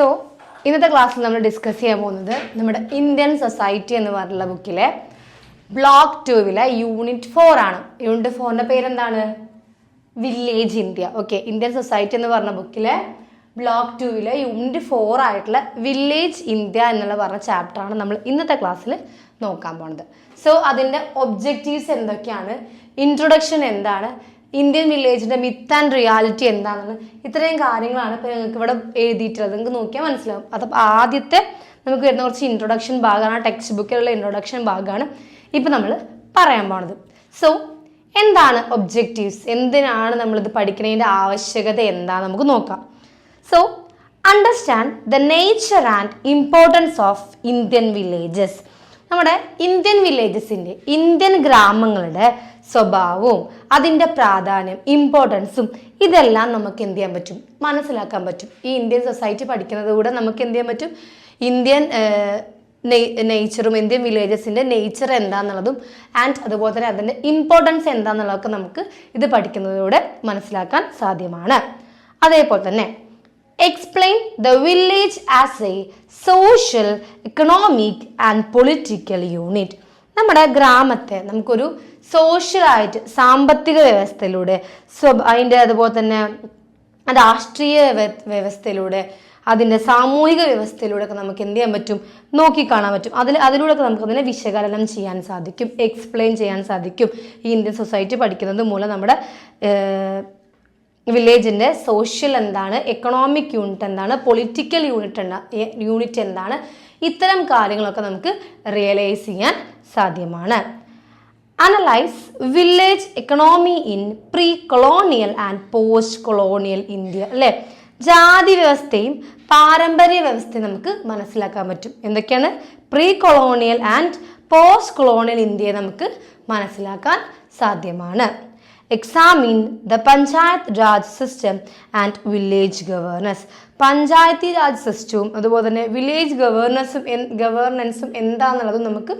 So ഇന്നത്തെ ക്ലാസ്സിൽ നമ്മൾ ഡിസ്കസ് ചെയ്യാൻ പോകുന്നത് നമ്മുടെ ഇന്ത്യൻ സൊസൈറ്റി എന്ന് പറഞ്ഞുള്ള ബുക്കിലെ ബ്ലോക്ക് 2 യൂണിറ്റ് 4 ആണ്. യൂണിറ്റ് 4ന്റെ പേരെന്താണ്? Village India. Okay, Indian society എന്ന് പറഞ്ഞ ബുക്കിലെ ബ്ലോക്ക് 2 യൂണിറ്റ് 4 ആയിട്ടുള്ള വില്ലേജ് ഇന്ത്യ എന്നുള്ള പറഞ്ഞ ചാപ്റ്ററാണ് നമ്മൾ ഇന്നത്തെ ക്ലാസ്സിൽ നോക്കാൻ പോകുന്നത്. സോ അതിൻ്റെ ഒബ്ജക്റ്റീവ്സ് എന്തൊക്കെയാണ്, ഇൻട്രൊഡക്ഷൻ എന്താണ്, ഇന്ത്യൻ വില്ലേജിൻ്റെ മിത്ത് ആൻഡ് റിയാലിറ്റി എന്താണെന്ന്, ഇത്രയും കാര്യങ്ങളാണ് ഇപ്പോൾ നിങ്ങൾക്ക് ഇവിടെ എഴുതിയിട്ടുള്ളത്. നിങ്ങൾക്ക് നോക്കിയാൽ മനസ്സിലാവും. അത് ആദ്യത്തെ നമുക്ക് വരുന്ന കുറച്ച് ഇൻട്രൊഡക്ഷൻ ഭാഗമാണ്, ടെക്സ്റ്റ് ബുക്കിലുള്ള ഇൻട്രൊഡക്ഷൻ ഭാഗമാണ് ഇപ്പം നമ്മൾ പറയാൻ പോണത്. സോ എന്താണ് ഒബ്ജക്റ്റീവ്സ്, എന്തിനാണ് നമ്മളിത് പഠിക്കുന്നതിൻ്റെ ആവശ്യകത എന്താണെന്ന് നമുക്ക് നോക്കാം. So understand the nature and importance of Indian villages. നമ്മുടെ ഇന്ത്യൻ വില്ലേജസിൻ്റെ, ഇന്ത്യൻ ഗ്രാമങ്ങളുടെ സ്വഭാവവും അതിൻ്റെ പ്രാധാന്യം, ഇമ്പോർട്ടൻസും ഇതെല്ലാം നമുക്ക് എന്ത് ചെയ്യാൻ പറ്റും, മനസ്സിലാക്കാൻ പറ്റും. ഈ ഇന്ത്യൻ സൊസൈറ്റി പഠിക്കുന്നതിലൂടെ നമുക്ക് എന്ത് ചെയ്യാൻ പറ്റും, ഇന്ത്യൻ നേച്ചറും ഇന്ത്യൻ വില്ലേജസിൻ്റെ നേച്ചർ എന്താണെന്നുള്ളതും ആൻഡ് അതുപോലെ തന്നെ അതിൻ്റെ ഇമ്പോർട്ടൻസ് എന്താണെന്നുള്ളതൊക്കെ നമുക്ക് ഇത് പഠിക്കുന്നതിലൂടെ മനസ്സിലാക്കാൻ സാധ്യമാണ്. അതേപോലെ തന്നെ explain the village as a social, economic and political unit. നമ്മുടെ ഗ്രാമത്തെ നമുക്കൊരു സോഷ്യലായിട്ട് സാമ്പത്തിക വ്യവസ്ഥയിലൂടെ അതിൻ്റെ അതുപോലെ തന്നെ രാഷ്ട്രീയ വ്യവസ്ഥയിലൂടെ അതിൻ്റെ സാമൂഹിക വ്യവസ്ഥയിലൂടെ ഒക്കെ നമുക്ക് എന്ത് ചെയ്യാൻ പറ്റും, നോക്കിക്കാണാൻ പറ്റും. അതിലൂടെ ഒക്കെ നമുക്ക് അതിനെ വിശകലനം ചെയ്യാൻ സാധിക്കും, എക്സ്പ്ലെയിൻ ചെയ്യാൻ സാധിക്കും. ഈ ഇന്ത്യൻ സൊസൈറ്റി പഠിക്കുന്നത് മൂലം നമ്മുടെ വില്ലേജിൻ്റെ സോഷ്യൽ എന്താണ്, എക്കണോമിക് യൂണിറ്റ് എന്താണ്, പൊളിറ്റിക്കൽ യൂണിറ്റ് എന്താണ്, ഇത്തരം കാര്യങ്ങളൊക്കെ നമുക്ക് റിയലൈസ് ചെയ്യാൻ സാധ്യമാണ്. Analyse village economy in pre colonial and post colonial India. അല്ലേ, ജാതി വ്യവസ്ഥയും പാരമ്പര്യ വ്യവസ്ഥയും നമുക്ക് മനസ്സിലാക്കാൻ പറ്റും. എന്തൊക്കെയാണ്? Pre colonial and post colonial ഇന്ത്യയെ നമുക്ക് മനസ്സിലാക്കാൻ സാധ്യമാണ്. Examine the panchayat raj system and village governance. Panchayati raj സിസ്റ്റവും അതുപോലെ തന്നെ വില്ലേജ് ഗവേണൻസും എന്താണെന്നുള്ളതും നമുക്ക്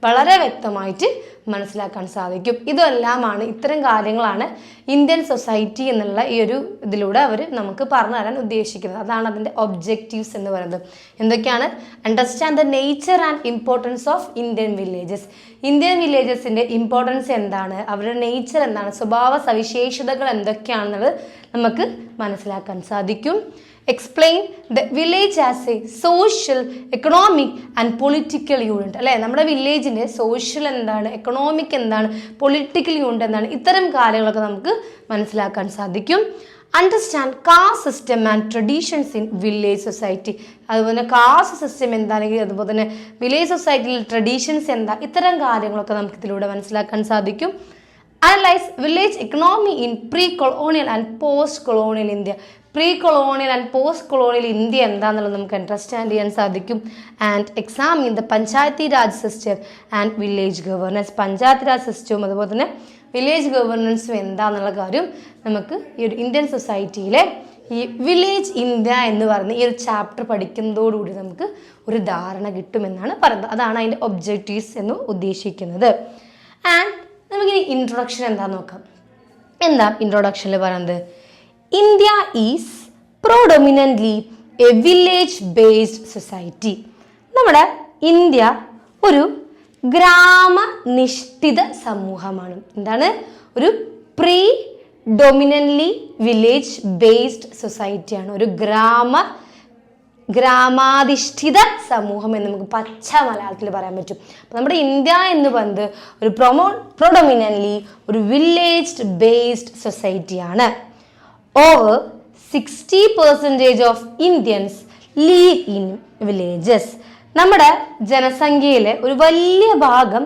വളരെ വ്യക്തമായിട്ട് മനസ്സിലാക്കാൻ സാധിക്കും. ഇതെല്ലാമാണ്, ഇത്തരം കാര്യങ്ങളാണ് ഇന്ത്യൻ സൊസൈറ്റി എന്നുള്ള ഈ ഒരു ഇതിലൂടെ അവർ നമുക്ക് പറഞ്ഞു തരാൻ ഉദ്ദേശിക്കുന്നത്. അതാണ് അതിൻ്റെ ഒബ്ജക്റ്റീവ്സ് എന്ന് പറയുന്നത്. എന്തൊക്കെയാണ്? Understand the nature and importance of Indian villages. Indian വില്ലേജസിൻ്റെ ഇമ്പോർട്ടൻസ് എന്താണ്, അവരുടെ നേച്ചർ എന്താണ്, സ്വഭാവ സവിശേഷതകൾ എന്തൊക്കെയാണെന്നുള്ളത് നമുക്ക് മനസ്സിലാക്കാൻ സാധിക്കും. Explain the village as A social, economic and political unit. അല്ലേ, നമ്മുടെ വില്ലേജിൻ്റെ സോഷ്യൽ എന്താണ്, എക്കണോമിക് എന്താണ്, പൊളിറ്റിക്കൽ യൂണിറ്റ് എന്താണ്, ഇത്തരം കാര്യങ്ങളൊക്കെ നമുക്ക് മനസ്സിലാക്കാൻ സാധിക്കും. Understand caste system and traditions in village society. അതുപോലെ കാസ്റ്റ് സിസ്റ്റം എന്താണെങ്കിൽ അതുപോലെ തന്നെ വില്ലേജ് സൊസൈറ്റിയിൽ ട്രഡീഷൻസ് എന്താ, ഇത്തരം കാര്യങ്ങളൊക്കെ നമുക്ക് ഇതിലൂടെ മനസ്സിലാക്കാൻ സാധിക്കും. Analyse village economy in pre colonial and post colonial India. Pre colonial and post colonial India എന്താണെന്നുള്ളത് നമുക്ക് അണ്ടർസ്റ്റാൻഡ് ചെയ്യാൻ സാധിക്കും. And examine the Panchayati Raj system and village governance. Panchayat Raj സിസ്റ്റവും അതുപോലെ തന്നെ വില്ലേജ് ഗവേണൻസും എന്താണെന്നുള്ള കാര്യം നമുക്ക് ഈ ഒരു ഇന്ത്യൻ സൊസൈറ്റിയിലെ ഈ വില്ലേജ് ഇന്ത്യ എന്ന് പറയുന്ന ഈ ഒരു ചാപ്റ്റർ പഠിക്കുന്നതോടുകൂടി നമുക്ക് ഒരു ധാരണ കിട്ടുമെന്നാണ് പറയുന്നത്. അതാണ് അതിൻ്റെ ഒബ്ജക്റ്റീവ്സ് എന്ന് ഉദ്ദേശിക്കുന്നത്. ആൻഡ് നമുക്കിനി ഇൻട്രൊഡക്ഷൻ എന്താണെന്ന് നോക്കാം. എന്താ ഇൻട്രൊഡക്ഷനിൽ പറയുന്നത്? India is predominantly a village based society. നമ്മുടെ ഇന്ത്യ ഒരു ഗ്രാമനിഷ്ഠിത സമൂഹമാണ്. എന്താണ്? ഒരു പ്രീഡൊമിനൻ്റ്ലി വില്ലേജ് ബേസ്ഡ് സൊസൈറ്റിയാണ്. ഒരു ഗ്രാമാധിഷ്ഠിത സമൂഹം എന്ന് നമുക്ക് പച്ച മലയാളത്തിൽ പറയാൻ പറ്റും. അപ്പം നമ്മുടെ ഇന്ത്യ എന്ന് പറയുന്നത് ഒരു പ്രോഡൊമിനൻ്റ്ലി ഒരു village based സൊസൈറ്റിയാണ്. Over 60% of Indians live in villages. നമ്മുടെ ജനസംഖ്യയിലെ ഒരു വലിയ ഭാഗം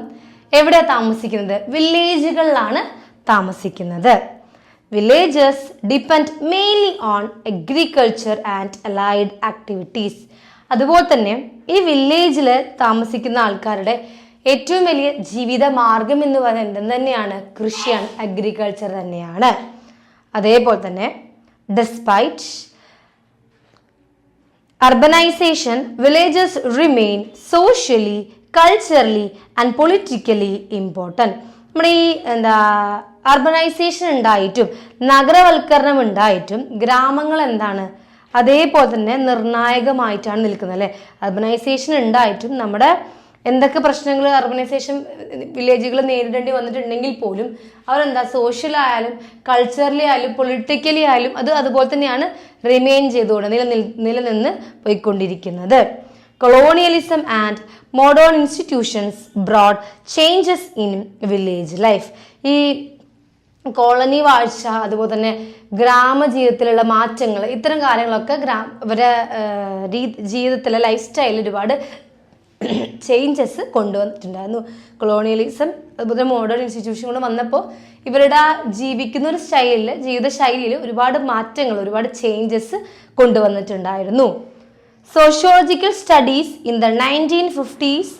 എവിടെ താമസിക്കുന്നത്? വില്ലേജുകളിലാണ് താമസിക്കുന്നത്. Villages depend mainly on agriculture and allied activities. അതുപോലെ തന്നെ ഈ വില്ലേജിൽ താമസിക്കുന്ന ആൾക്കാരുടെ ഏറ്റവും വലിയ ജീവിത മാർഗം എന്ന് പറയുന്നത് എന്ത് തന്നെയാണ്? കൃഷിയാണ്, അഗ്രികൾച്ചർ തന്നെയാണ്. അതേപോലെ തന്നെ despite urbanization, villages remain socially, culturally and politically important. നമ്മുടെ ഈ അർബനൈസേഷൻ ഉണ്ടായിട്ടും നഗരവൽക്കരണം ഉണ്ടായിട്ടും ഗ്രാമങ്ങൾ എന്താണ്, അതേപോലെ തന്നെ നിർണായകമായിട്ടാണ് നിൽക്കുന്നത് അല്ലേ. അർബനൈസേഷൻ ഉണ്ടായിട്ടും നമ്മുടെ എന്തൊക്കെ പ്രശ്നങ്ങൾ അർബനൈസേഷൻ വില്ലേജുകൾ നേരിടേണ്ടി വന്നിട്ടുണ്ടെങ്കിൽ പോലും അവരെന്താ സോഷ്യൽ ആയാലും കൾച്ചറലി ആയാലും പൊളിറ്റിക്കലി ആയാലും അതുപോലെ തന്നെയാണ് റിമെയിൻ ചെയ്തുകൊണ്ട് നിലനിന്ന് പോയിക്കൊണ്ടിരിക്കുന്നത്. Colonialism and modern institutions broad changes in village life. ഈ കോളനി വാഴ്ച അതുപോലെ തന്നെ ഗ്രാമജീവിതത്തിലുള്ള മാറ്റങ്ങൾ ഇത്തരം കാര്യങ്ങളൊക്കെ അവരുടെ ജീവിതത്തിലെ ലൈഫ് സ്റ്റൈലിൽ ഒരുപാട് ചേഞ്ചസ് കൊണ്ടുവന്നിട്ടുണ്ടായിരുന്നു. കൊളോണിയലിസം അതുപോലെ മോഡേൺ ഇൻസ്റ്റിറ്റ്യൂഷൻ കൊണ്ട് വന്നപ്പോൾ ഇവരുടെ ജീവിക്കുന്ന ഒരു ജീവിത ശൈലിയിൽ ഒരുപാട് മാറ്റങ്ങൾ ഒരുപാട് ചേഞ്ചസ് കൊണ്ടുവന്നിട്ടുണ്ടായിരുന്നു. Sociological studies in the 1950s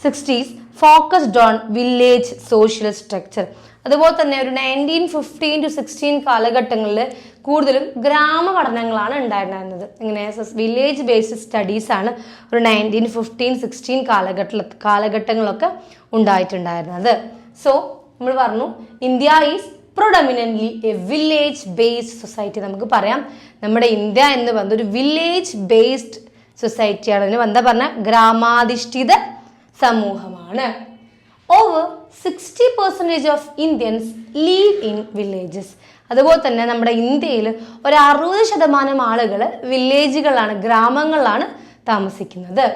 60s focused on village social structure. അതുപോലെ തന്നെ ഒരു 1915 to 16 കാലഘട്ടങ്ങളിൽ കൂടുതലും ഗ്രാമ പഠനങ്ങളാണ് ഉണ്ടായിരുന്നത്. ഇങ്ങനെ വില്ലേജ് ബേസ്ഡ് സ്റ്റഡീസ് ആണ് ഒരു 1915-16 കാലഘട്ടങ്ങളൊക്കെ ഉണ്ടായിട്ടുണ്ടായിരുന്നത്. സോ നമ്മൾ പറഞ്ഞു India is predominantly a village based society. നമുക്ക് പറയാം നമ്മുടെ ഇന്ത്യ എന്ന് പറയുന്നത് ഒരു വില്ലേജ് ബേസ്ഡ് സൊസൈറ്റിയാണ്. അതിന് എന്താ പറഞ്ഞ ഗ്രാമാധിഷ്ഠിത സമൂഹമാണ്. Over 60% of Indians leave in villages. അതുപോലെ തന്നെ നമ്മുടെ ഇന്ത്യയിൽ ഒരു 60% ആളുകൾ വില്ലേജുകളാണ് ഗ്രാമങ്ങളിലാണ് താമസിക്കുന്നത്.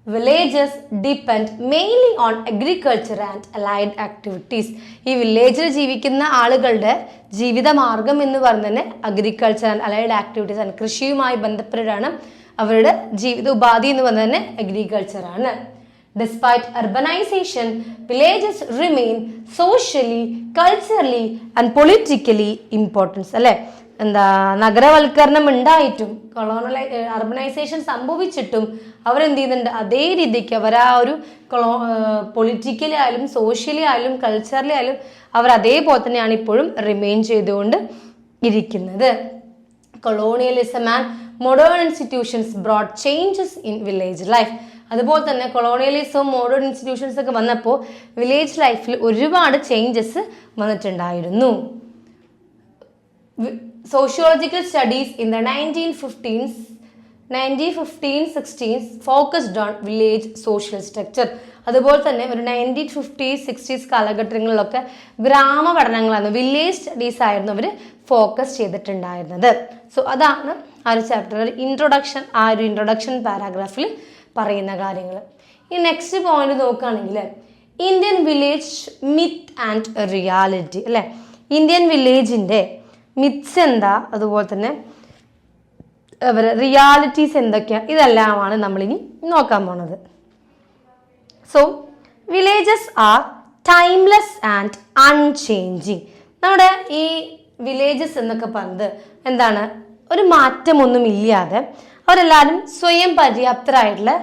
Villages depend mainly on agriculture and allied activities. ഈ വില്ലേജിൽ ജീവിക്കുന്ന ആളുകളുടെ ജീവിതമാർഗം എന്ന് പറയുന്നത് അഗ്രികൾച്ചർ ആൻഡ് അലൈഡ് ആക്ടിവിറ്റീസ് ആണ്. കൃഷിയുമായി ബന്ധപ്പെട്ടാണ് അവരുടെ ജീവിത ഉപാധി എന്ന് പറയുന്നത് തന്നെ അഗ്രികൾച്ചർ ആണ്. Despite urbanization, villages remain socially, culturally and politically important. അല്ലെ എന്താ നഗരവൽക്കരണം ഉണ്ടായിട്ടും അർബനൈസേഷൻ സംഭവിച്ചിട്ടും അവരെന്ത് ചെയ്യുന്നുണ്ട് അതേ രീതിക്ക് അവർ ആ ഒരു പൊളിറ്റിക്കലി ആയാലും സോഷ്യലി ആയാലും കൾച്ചറലി ആയാലും അവർ അതേപോലെ തന്നെയാണ് ഇപ്പോഴും റിമെയിൻ ചെയ്തുകൊണ്ട് ഇരിക്കുന്നത്. Colonialism and modern institutions broad changes in village life. അതുപോലെ തന്നെ കൊളോണിയലിസവും മോഡേൺ ഇൻസ്റ്റിറ്റ്യൂഷൻസ് ഒക്കെ വന്നപ്പോൾ വില്ലേജ് ലൈഫിൽ ഒരുപാട് ചേഞ്ചസ് വന്നിട്ടുണ്ടായിരുന്നു. Sociological studies in the 1915-16 focused on village social structure. അതുപോലെ തന്നെ ഒരു 1950s-60s കാലഘട്ടങ്ങളിലൊക്കെ ഗ്രാമ പഠനങ്ങളാണ് വില്ലേജ് സ്റ്റഡീസ് ആയിരുന്നു അവർ ഫോക്കസ് ചെയ്തിട്ടുണ്ടായിരുന്നത്. സോ അതാണ് ആ ഒരു ചാപ്റ്റർ ഇൻട്രൊഡക്ഷൻ പാരാഗ്രാഫിൽ പറയുന്ന കാര്യങ്ങൾ. ഈ നെക്സ്റ്റ് പോയിന്റ് നോക്കുകയാണെങ്കിൽ Indian village myth and reality അല്ലേ. ഇന്ത്യൻ വില്ലേജിൻ്റെ മിത്സ് എന്താ അതുപോലെ തന്നെ റിയാലിറ്റീസ് എന്തൊക്കെയാണ് ഇതെല്ലാമാണ് നമ്മളിനി നോക്കാൻ പോണത്. So villages are timeless and unchanging. നമ്മുടെ ഈ വില്ലേജസ് എന്നൊക്കെ പറഞ്ഞത് എന്താണ് ഒരു മാറ്റമൊന്നും ഇല്ലാതെ അവരെല്ലാവരും സ്വയം പര്യാപ്തരായിട്ടുള്ള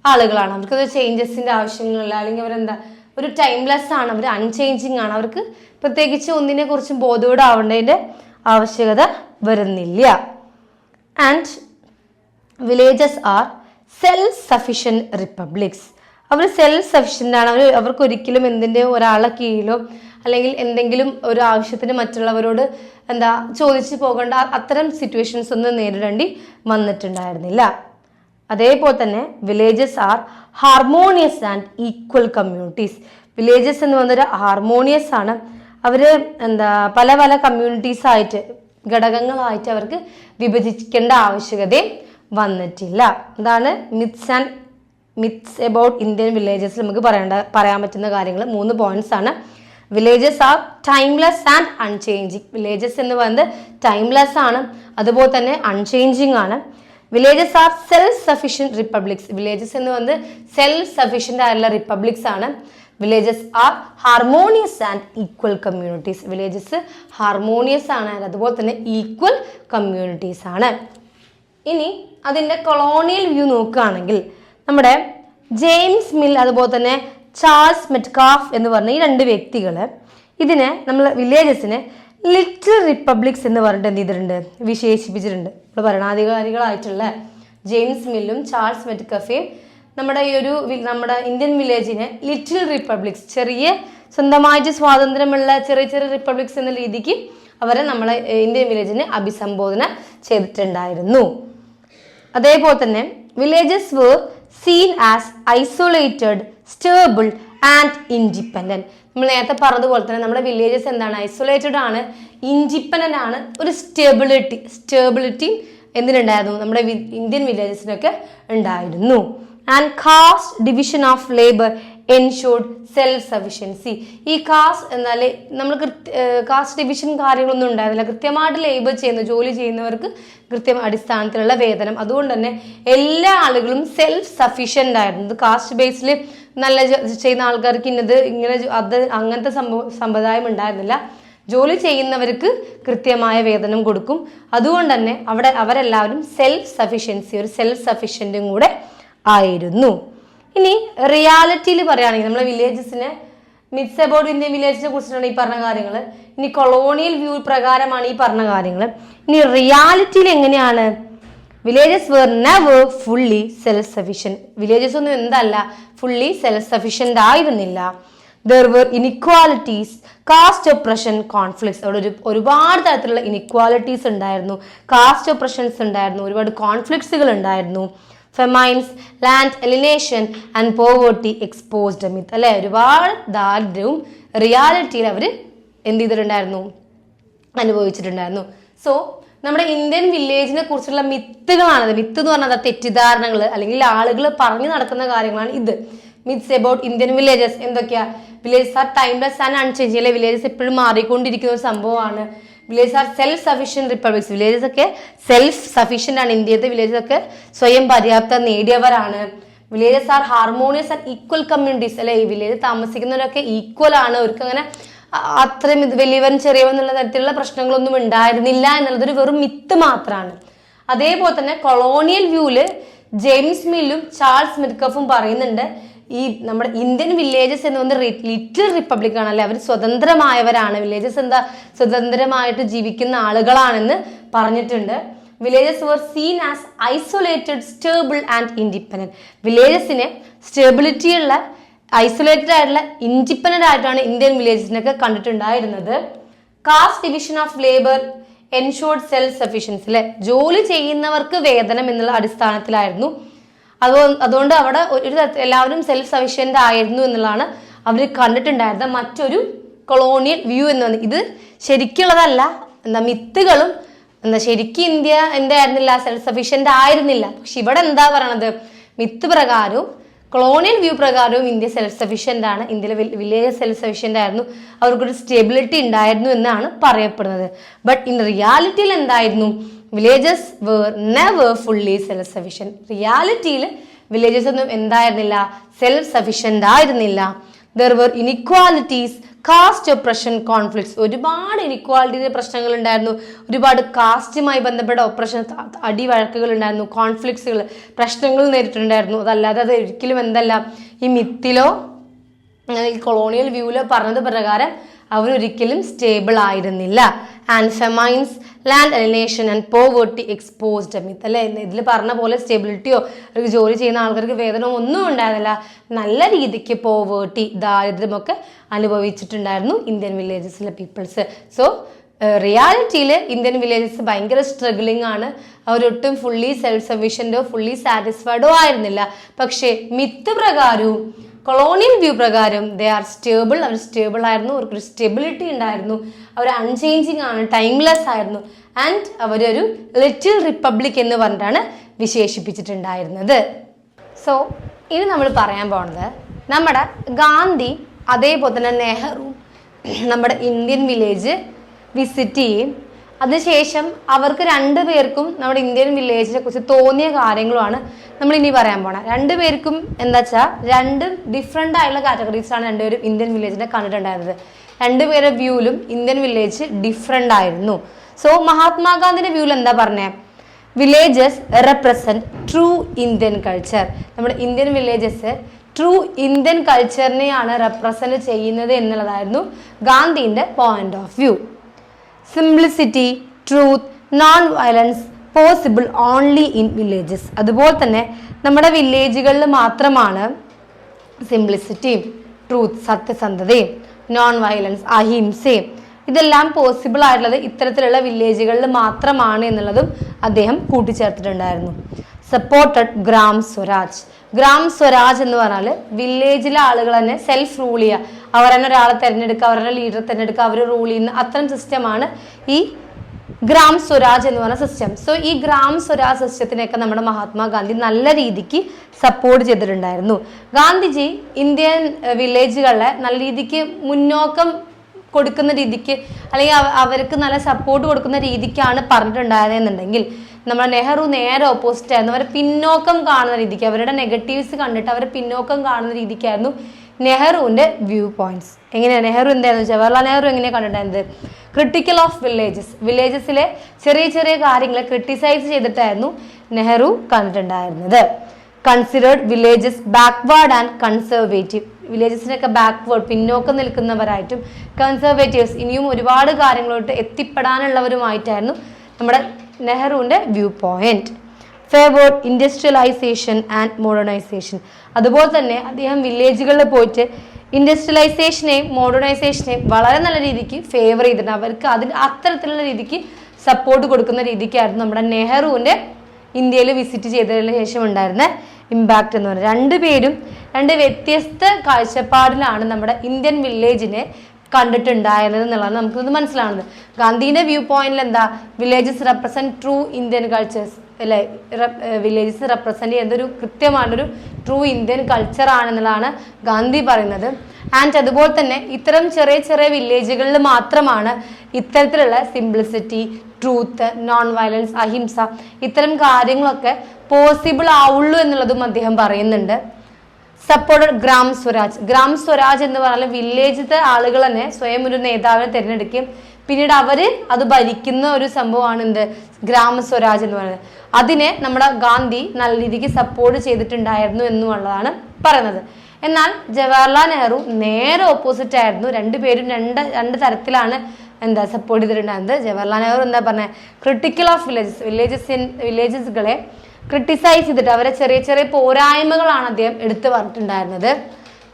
ആളുകളാണ്. അവർക്കത് ചേഞ്ചസിൻ്റെ ആവശ്യങ്ങളില്ല. അല്ലെങ്കിൽ അവരെന്താ ഒരു ടൈംലെസ് ആണ്, അവർ അൺചേഞ്ചിങ് ആണ്. അവർക്ക് പ്രത്യേകിച്ച് ഒന്നിനെ കുറിച്ചും ബോധവോടാവേണ്ടതിൻ്റെ ആവശ്യകത വരുന്നില്ല. And villages are self sufficient republics. അവർ സെൽഫ് സഫിഷ്യൻ്റ് ആണ്. അവർക്കൊരിക്കലും ഒരാളെ കീഴിലോ അല്ലെങ്കിൽ എന്തെങ്കിലും ഒരു ആവശ്യത്തിന് മറ്റുള്ളവരോട് ചോദിച്ചു പോകേണ്ട അത്തരം സിറ്റുവേഷൻസ് ഒന്നും നേരിടേണ്ടി വന്നിട്ടുണ്ടായിരുന്നില്ല. അതേപോലെ തന്നെ villages are harmonious and equal communities. Villages എന്ന് പറഞ്ഞൊരു ഹാർമോണിയസ് ആണ്. അവർ പല പല കമ്മ്യൂണിറ്റീസ് ആയിട്ട് ഘടകങ്ങളായിട്ട് അവർക്ക് വിഭജിക്കേണ്ട ആവശ്യകതയും വന്നിട്ടില്ല. അതാണ് മിത്സ് അബൌട്ട് ഇന്ത്യൻ വില്ലേജസ് നമുക്ക് പറയാൻ പറ്റുന്ന കാര്യങ്ങൾ 3 പോയിന്റ്സ് ആണ്. Villages are timeless and unchanging. Villages എന്ന് പറയുന്നത് ടൈംലെസ് ആണ്, അതുപോലെ തന്നെ അൺചേഞ്ചിങ് ആണ്. Villages are self sufficient republics. Villages എന്ന് പറയുന്നത് സെൽഫ് സഫിഷ്യൻ്റ് ആയിട്ടുള്ള റിപ്പബ്ലിക്സ് ആണ്. Villages are harmonious and equal communities. Villages harmonious ആണ്, അതുപോലെ തന്നെ ഈക്വൽ കമ്മ്യൂണിറ്റീസ് ആണ്. ഇനി അതിൻ്റെ കൊളോണിയൽ വ്യൂ നോക്കുകയാണെങ്കിൽ നമ്മുടെ ജെയിംസ് മിൽ അതുപോലെ തന്നെ ചാൾസ് മെറ്റ്കാഫ് എന്ന് പറഞ്ഞ ഈ 2 വ്യക്തികൾ ഇതിനെ നമ്മൾ വില്ലേജസിനെ ലിറ്റിൽ റിപ്പബ്ലിക്സ് എന്ന് പറഞ്ഞിട്ട് എന്ത് ചെയ്തിട്ടുണ്ട് വിശേഷിപ്പിച്ചിട്ടുണ്ട്. ഇപ്പോൾ ഭരണാധികാരികളായിട്ടുള്ള ജെയിംസ് മില്ലും ചാൾസ് മെറ്റ്കാഫയും നമ്മുടെ ഇന്ത്യൻ വില്ലേജിനെ ലിറ്റിൽ റിപ്പബ്ലിക്സ്, ചെറിയ സ്വന്തമായിട്ട് സ്വാതന്ത്ര്യമുള്ള ചെറിയ ചെറിയ റിപ്പബ്ലിക്സ് എന്ന രീതിക്ക് അവരെ നമ്മളെ ഇന്ത്യൻ വില്ലേജിനെ അഭിസംബോധന ചെയ്തിട്ടുണ്ടായിരുന്നു. അതേപോലെ തന്നെ villages were seen as isolated, stable and independent. നമ്മൾ നേരത്തെ പറഞ്ഞതുപോലെ തന്നെ നമ്മുടെ വില്ലേജസ് എന്താണ്, ഐസൊലേറ്റഡ് ആണ്, ഇൻഡിപെൻഡന്റ് ആണ്, ഒരു സ്റ്റെബിലിറ്റി എന്തിനുണ്ടായിരുന്നു, നമ്മുടെ ഇന്ത്യൻ വില്ലേജസിനൊക്കെ ഉണ്ടായിരുന്നു. And caste division of labour ensured self sufficiency. ഈ കാസ്റ്റ് എന്നാൽ നമ്മൾ കാസ്റ്റ് ഡിവിഷൻ കാര്യങ്ങളൊന്നും ഉണ്ടായിരുന്നില്ല. കൃത്യമായിട്ട് ലേബർ ജോലി ചെയ്യുന്നവർക്ക് കൃത്യം അടിസ്ഥാനത്തിലുള്ള വേതനം. അതുകൊണ്ട് തന്നെ എല്ലാ ആളുകളും സെൽഫ് സഫീഷ്യൻ്റ് ആയിരുന്നു. കാസ്റ്റ് ബേസിൽ നല്ല ചെയ്യുന്ന ആൾക്കാർക്ക് ഇങ്ങനെ അങ്ങനത്തെ സമ്പ്രദായം ഉണ്ടായിരുന്നില്ല. ജോലി ചെയ്യുന്നവർക്ക് കൃത്യമായ വേതനം കൊടുക്കും. അതുകൊണ്ട് തന്നെ അവരെല്ലാവരും സെൽഫ് സഫിഷ്യൻസി, ഒരു സെൽഫ് സഫിഷ്യൻറ്റും കൂടെ ആയിരുന്നു. ഇനി റിയാലിറ്റിയിൽ പറയുകയാണെങ്കിൽ നമ്മളെ വില്ലേജസിനെ മിത്സ് അബൌട്ട് ഇന്ത്യൻ വില്ലേജിനെ കുറിച്ചിട്ടാണ് ഈ പറഞ്ഞ കാര്യങ്ങൾ. ഇനി കൊളോണിയൽ വ്യൂ പ്രകാരമാണ് ഈ പറഞ്ഞ കാര്യങ്ങൾ. ഇനി റിയാലിറ്റിയിൽ എങ്ങനെയാണ്? Villages were never fully self sufficient. Villages ഒന്നും എന്തല്ല, ഫുള്ളി സെൽഫ് സഫിഷ്യൻ്റ് ആയിരുന്നില്ല. There were inequalities, caste oppression, conflicts. അവിടെ ഒരുപാട് തരത്തിലുള്ള ഇനിക്വാലിറ്റീസ് ഉണ്ടായിരുന്നു, കാസ്റ്റ് ഒപ്രഷൻസ് ഉണ്ടായിരുന്നു, ഒരുപാട് കോൺഫ്ലിക്ട്സുകൾ ഉണ്ടായിരുന്നു. Famines, land alienation and poverty exposed myth. അല്ലെ, ഒരുപാട് ദാരിദ്ര്യവും റിയാലിറ്റിയിൽ അവർ എന്ത് ചെയ്തിട്ടുണ്ടായിരുന്നു, അനുഭവിച്ചിട്ടുണ്ടായിരുന്നു. സോ നമ്മുടെ ഇന്ത്യൻ വില്ലേജിനെ കുറിച്ചുള്ള മിത്തുകളാണത്. മിത്ത് എന്ന് പറഞ്ഞാൽ തെറ്റിദ്ധാരണകൾ അല്ലെങ്കിൽ ആളുകൾ പറഞ്ഞു നടക്കുന്ന കാര്യങ്ങളാണ് ഇത്. മിത്സ് അബൌട്ട് ഇന്ത്യൻ വില്ലേജസ് എന്തൊക്കെയാ? Villages are timeless and unchanging. അല്ലെ, വില്ലേജസ് എപ്പോഴും മാറിക്കൊണ്ടിരിക്കുന്ന ഒരു സംഭവമാണ്. Villages are self sufficient republics. Villages ഒക്കെ സെൽഫ് സഫീഷ്യന്റ് ആണ്. ഇന്ത്യത്തെ വില്ലേജസ് ഒക്കെ സ്വയം പര്യാപ്തത നേടിയവരാണ്. Villages are harmonious and equal communities. അല്ലെ, ഈ വില്ലേജിൽ താമസിക്കുന്നവരൊക്കെ ഈക്വൽ ആണ്. അവർക്ക് അങ്ങനെ അത്രയും വലിയവൻ ചെറിയവൻ എന്നുള്ള തരത്തിലുള്ള പ്രശ്നങ്ങളൊന്നും ഉണ്ടായിരുന്നില്ല എന്നുള്ളത് ഒരു വെറും മിത്ത് മാത്രമാണ്. അതേപോലെ തന്നെ കൊളോണിയൽ വ്യൂല് ജെയിംസ് മില്ലും ചാൾസ് മിറ്റ്കഫും പറയുന്നുണ്ട്, ഈ നമ്മുടെ ഇന്ത്യൻ വില്ലേജസ് എന്ന് പറയുന്നത് ലിറ്റിൽ റിപ്പബ്ലിക് ആണ്. അല്ലെ, അവർ സ്വതന്ത്രമായവരാണ്. വില്ലേജസ് എന്താ, സ്വതന്ത്രമായിട്ട് ജീവിക്കുന്ന ആളുകളാണെന്ന് പറഞ്ഞിട്ടുണ്ട്. Villages were seen as isolated, stable and independent. വില്ലേജസിനെ സ്റ്റെബിലിറ്റി ഉള്ള, ഐസൊലേറ്റഡ് ആയിട്ടുള്ള, ഇൻഡിപെൻഡന്റ് ആയിട്ടാണ് ഇന്ത്യൻ വില്ലേജസിനൊക്കെ കണ്ടിട്ടുണ്ടായിരുന്നത്. Caste division of labour ensured self sufficiency. അല്ലെ, ജോലി ചെയ്യുന്നവർക്ക് വേതനം എന്നുള്ള അടിസ്ഥാനത്തിലായിരുന്നു. അതുകൊണ്ട് അവിടെ ഒരു എല്ലാവരും സെൽഫ് സഫിഷ്യന്റ് ആയിരുന്നു എന്നുള്ളതാണ് അവർ കണ്ടിട്ടുണ്ടായിരുന്നത്. മറ്റൊരു കൊളോണിയൽ വ്യൂ എന്ന് പറഞ്ഞത് ഇത് ശരിക്കുള്ളതല്ല. മിത്തുകളും ശരിക്കും ഇന്ത്യ എന്തായിരുന്നില്ല, സെൽഫ് സഫിഷ്യന്റ് ആയിരുന്നില്ല. പക്ഷെ ഇവിടെ എന്താ പറയണത്, മിത്ത് പ്രകാരവും കൊളോണിയൽ വ്യൂ പ്രകാരവും ഇന്ത്യ സെൽഫ് സഫിഷ്യന്റ് ആണ്. ഇന്ത്യയിലെ വില്ലേജ് സെൽഫ് സഫിഷ്യന്റ് ആയിരുന്നു, അവർക്കൊരു സ്റ്റെബിലിറ്റി ഉണ്ടായിരുന്നു എന്നാണ് പറയപ്പെടുന്നത്. ബട്ട് ഇൻ റിയാലിറ്റിയിൽ എന്തായിരുന്നു, villages were never fully self sufficient. റിയാലിറ്റിയിൽ വില്ലേജസ് ഒന്നും എന്തായിരുന്നില്ല, സെൽഫ് സഫിഷ്യന്റ് ആയിരുന്നില്ല. There were inequalities, caste oppression, conflicts. ഒരുപാട് ഇനിക്വാലിറ്റിയുടെ പ്രശ്നങ്ങൾ ഉണ്ടായിരുന്നു. ഒരുപാട് കാസ്റ്റുമായി ബന്ധപ്പെട്ട ഒപ്രഷൻ, അടിവഴക്കുകൾ ഉണ്ടായിരുന്നു, കോൺഫ്ലിക്ട്സുകൾ, പ്രശ്നങ്ങൾ നേരിട്ടുണ്ടായിരുന്നു. അതല്ലാതെ അത് ഒരിക്കലും എന്തല്ല, ഈ മിത്തിലോ ഈ കൊളോണിയൽ വ്യൂവിലോ പറഞ്ഞത് പ്രകാരം അവരൊരിക്കലും സ്റ്റേബിൾ ആയിരുന്നില്ല. And famines, land alienation and poverty exposed myth. അല്ലെ, ഇതിൽ പറഞ്ഞ പോലെ സ്റ്റെബിലിറ്റിയോ അവർക്ക് ജോലി ചെയ്യുന്ന ആൾക്കാർക്ക് വേതനമോ ഒന്നും ഉണ്ടായിരുന്നില്ല. നല്ല രീതിക്ക് പോവേർട്ടി, ദാരിദ്ര്യമൊക്കെ അനുഭവിച്ചിട്ടുണ്ടായിരുന്നു ഇന്ത്യൻ വില്ലേജസിലെ പീപ്പിൾസ്. സോ റിയാലിറ്റിയിൽ ഇന്ത്യൻ വില്ലേജസ് ഭയങ്കര സ്ട്രഗ്ലിംഗ് ആണ്. അവരൊട്ടും ഫുള്ളി സെൽഫ് സഫിഷ്യൻറ്റോ ഫുള്ളി സാറ്റിസ്ഫൈഡോ ആയിരുന്നില്ല. പക്ഷേ മിത്ത് പ്രകാരവും കൊളോണിയൽ വ്യൂ പ്രകാരം ദേ ആർ സ്റ്റേബിൾ. അവർ സ്റ്റേബിൾ ആയിരുന്നു, അവർക്കൊരു സ്റ്റെബിലിറ്റി ഉണ്ടായിരുന്നു, അവർ അൺചേഞ്ചിങ് ആണ്, ടൈംലെസ് ആയിരുന്നു. ആൻഡ് അവരൊരു ലിറ്റിൽ റിപ്പബ്ലിക് എന്ന് പറഞ്ഞിട്ടാണ് വിശേഷിപ്പിച്ചിട്ടുണ്ടായിരുന്നത്. സോ ഇനി നമ്മൾ പറയാൻ പോണത് നമ്മുടെ ഗാന്ധി അതേപോലെ തന്നെ നെഹ്റു നമ്മുടെ ഇന്ത്യൻ വില്ലേജ് വിസിറ്റ് ചെയ്യും. അതിനുശേഷം അവർക്ക് രണ്ടുപേർക്കും നമ്മുടെ ഇന്ത്യൻ വില്ലേജിനെ കുറിച്ച് തോന്നിയ കാര്യങ്ങളുമാണ് നമ്മൾ ഇനി പറയാൻ പോണത്. രണ്ടുപേർക്കും എന്താ വെച്ചാൽ രണ്ട് ഡിഫറെൻ്റ് ആയിട്ടുള്ള കാറ്റഗറീസാണ് രണ്ടുപേരും ഇന്ത്യൻ വില്ലേജിനെ കണ്ടിട്ടുണ്ടായിരുന്നത്. രണ്ടുപേരുടെ വ്യൂവിലും ഇന്ത്യൻ വില്ലേജ് ഡിഫറെൻ്റ് ആയിരുന്നു. സോ മഹാത്മാഗാന്ധിയുടെ വ്യൂവിൽ എന്താ പറഞ്ഞേ, villages represent true Indian culture. നമ്മുടെ ഇന്ത്യൻ വില്ലേജസ് ട്രൂ ഇന്ത്യൻ കൾച്ചറിനെയാണ് റെപ്രസെൻറ്റ് ചെയ്യുന്നത് എന്നുള്ളതായിരുന്നു ഗാന്ധിൻ്റെ point of view. Simplicity, truth, non violence possible only in villages. അതുപോലെ തന്നെ നമ്മുടെ വില്ലേജുകളിൽ മാത്രമാണ് സിംപ്ലിസിറ്റിയും ട്രൂത്ത്, സത്യസന്ധതയും, നോൺ വയലൻസ്, അഹിംസയും, ഇതെല്ലാം പോസിബിൾ ആയിട്ടുള്ളത് ഇത്തരത്തിലുള്ള വില്ലേജുകളിൽ മാത്രമാണ് എന്നുള്ളതും അദ്ദേഹം കൂട്ടിച്ചേർത്തിട്ടുണ്ടായിരുന്നു. സപ്പോർട്ടഡ് ഗ്രാം സ്വരാജ്. ഗ്രാം സ്വരാജ് എന്ന് പറഞ്ഞാൽ വില്ലേജിലെ ആളുകൾ തന്നെ സെൽഫ് റൂൾ ചെയ്യുക, അവർ തന്നെ ഒരാളെ തിരഞ്ഞെടുക്കുക, അവരുടെ ലീഡറെ തിരഞ്ഞെടുക്കുക, അവർ റൂൾ ചെയ്യുന്ന അത്തരം സിസ്റ്റമാണ് ഈ ഗ്രാം സ്വരാജ് എന്ന് പറഞ്ഞ സിസ്റ്റം. സോ ഈ ഗ്രാം സ്വരാജ് സിസ്റ്റത്തിനെയൊക്കെ നമ്മുടെ മഹാത്മാഗാന്ധി നല്ല രീതിക്ക് സപ്പോർട്ട് ചെയ്തിട്ടുണ്ടായിരുന്നു. ഗാന്ധിജി ഇന്ത്യൻ വില്ലേജുകളെ നല്ല രീതിക്ക് മുന്നോക്കം കൊടുക്കുന്ന രീതിക്ക് അല്ലെങ്കിൽ അവർക്ക് നല്ല സപ്പോർട്ട് കൊടുക്കുന്ന രീതിക്കാണ് പറഞ്ഞിട്ടുണ്ടായതെന്നുണ്ടെങ്കിൽ നമ്മുടെ നെഹ്റു നേരെ ഓപ്പോസിറ്റ് ആയിരുന്നു. അവരെ പിന്നോക്കം കാണുന്ന രീതിക്ക്, അവരുടെ നെഗറ്റീവ്സ് കണ്ടിട്ട് അവരെ പിന്നോക്കം കാണുന്ന രീതിക്കായിരുന്നു നെഹ്റുവിന്റെ വ്യൂ പോയിന്റ്സ്. എങ്ങനെയാണ് നെഹ്റു എന്തായിരുന്നു, ജവഹർലാൽ നെഹ്റു എങ്ങനെയാണ് കണ്ടിട്ടുണ്ടായിരുന്നത്? ക്രിട്ടിക്കൽ ഓഫ് വില്ലേജസിലെ ചെറിയ ചെറിയ കാര്യങ്ങളെ ക്രിട്ടിസൈസ് ചെയ്തിട്ടായിരുന്നു നെഹ്റു കണ്ടിട്ടുണ്ടായിരുന്നത്. Considered villages backward and conservative. വില്ലേജസിനൊക്കെ ബാക്ക്വേർഡ് പിന്നോക്കം നിൽക്കുന്നവരായിട്ടും കൺസർവേറ്റീവ്സ് ഇനിയും ഒരുപാട് കാര്യങ്ങളോട്ട് എത്തിപ്പെടാനുള്ളവരുമായിട്ടായിരുന്നു നമ്മുടെ നെഹ്റുവിന്റെ view point. Favoured industrialisation and modernisation. അതുപോലെ തന്നെ അദ്ദേഹം വില്ലേജുകളിൽ പോയിട്ട് ഇൻഡസ്ട്രിയലൈസേഷനെയും മോഡേണൈസേഷനെയും വളരെ നല്ല രീതിക്ക് ഫേവർ ചെയ്തിട്ടുണ്ട്. അവർക്ക് അത്തരത്തിലുള്ള രീതിക്ക് സപ്പോർട്ട് കൊടുക്കുന്ന രീതിക്കായിരുന്നു നമ്മുടെ നെഹ്റുവിന്റെ ഇന്ത്യയിൽ വിസിറ്റ് ചെയ്തതിന് ശേഷം ഉണ്ടായിരുന്ന ഇമ്പാക്റ്റ് എന്ന് പറയുന്നത്. രണ്ടുപേരും രണ്ട് വ്യത്യസ്ത കാഴ്ചപ്പാടിലാണ് നമ്മുടെ ഇന്ത്യൻ വില്ലേജിനെ കണ്ടിട്ടുണ്ടായിരുന്നത് എന്നുള്ളതാണ് നമുക്കിത് മനസ്സിലാവുന്നത്. ഗാന്ധിയുടെ വ്യൂ പോയിന്റിൽ എന്താ, villages represent true Indian cultures അല്ലെ, വില്ലേജസ് റെപ്രസെന്റ് ചെയ്യുന്നത് ഒരു കൃത്യമായിട്ടൊരു ട്രൂ ഇന്ത്യൻ കൾച്ചർ ആണെന്നുള്ളതാണ് ഗാന്ധി പറയുന്നത്. ആൻഡ് അതുപോലെ തന്നെ ഇത്തരം ചെറിയ ചെറിയ വില്ലേജുകളിൽ മാത്രമാണ് ഇത്തരത്തിലുള്ള സിംപ്ലിസിറ്റി, ട്രൂത്ത്, നോൺ വയലൻസ്, അഹിംസ ഇത്തരം കാര്യങ്ങളൊക്കെ പോസിബിൾ ആവുള്ളൂ എന്നുള്ളതും അദ്ദേഹം പറയുന്നുണ്ട്. സപ്പോർട്ടഡ് ഗ്രാം സ്വരാജ്. ഗ്രാം സ്വരാജ് എന്ന് പറഞ്ഞാൽ വില്ലേജിലത്തെ ആളുകൾ തന്നെ സ്വയം ഒരു നേതാവിനെ തിരഞ്ഞെടുക്കുകയും പിന്നീട് അവര് അത് ഭരിക്കുന്ന ഒരു സംഭവമാണ് എന്ത്, ഗ്രാമ സ്വരാജ് എന്ന് പറയുന്നത്. അതിനെ നമ്മുടെ ഗാന്ധി നല്ല രീതിക്ക് സപ്പോർട്ട് ചെയ്തിട്ടുണ്ടായിരുന്നു എന്നുള്ളതാണ് പറയുന്നത്. എന്നാൽ ജവഹർലാൽ നെഹ്റു നേരെ ഓപ്പോസിറ്റ് ആയിരുന്നു. രണ്ടുപേരും രണ്ട് തരത്തിലാണ് എന്താ സപ്പോർട്ട് ചെയ്തിട്ടുണ്ടായിരുന്നത്. ജവഹർലാൽ നെഹ്റു എന്താ പറഞ്ഞത്, ക്രിട്ടിക്കൽ ഓഫ് വില്ലേജസുകളെ ക്രിട്ടിസൈസ് ചെയ്തിട്ട് അവരെ ചെറിയ ചെറിയ പോരായ്മകളാണ് അദ്ദേഹം എടുത്തു പറഞ്ഞിട്ടുണ്ടായിരുന്നത്.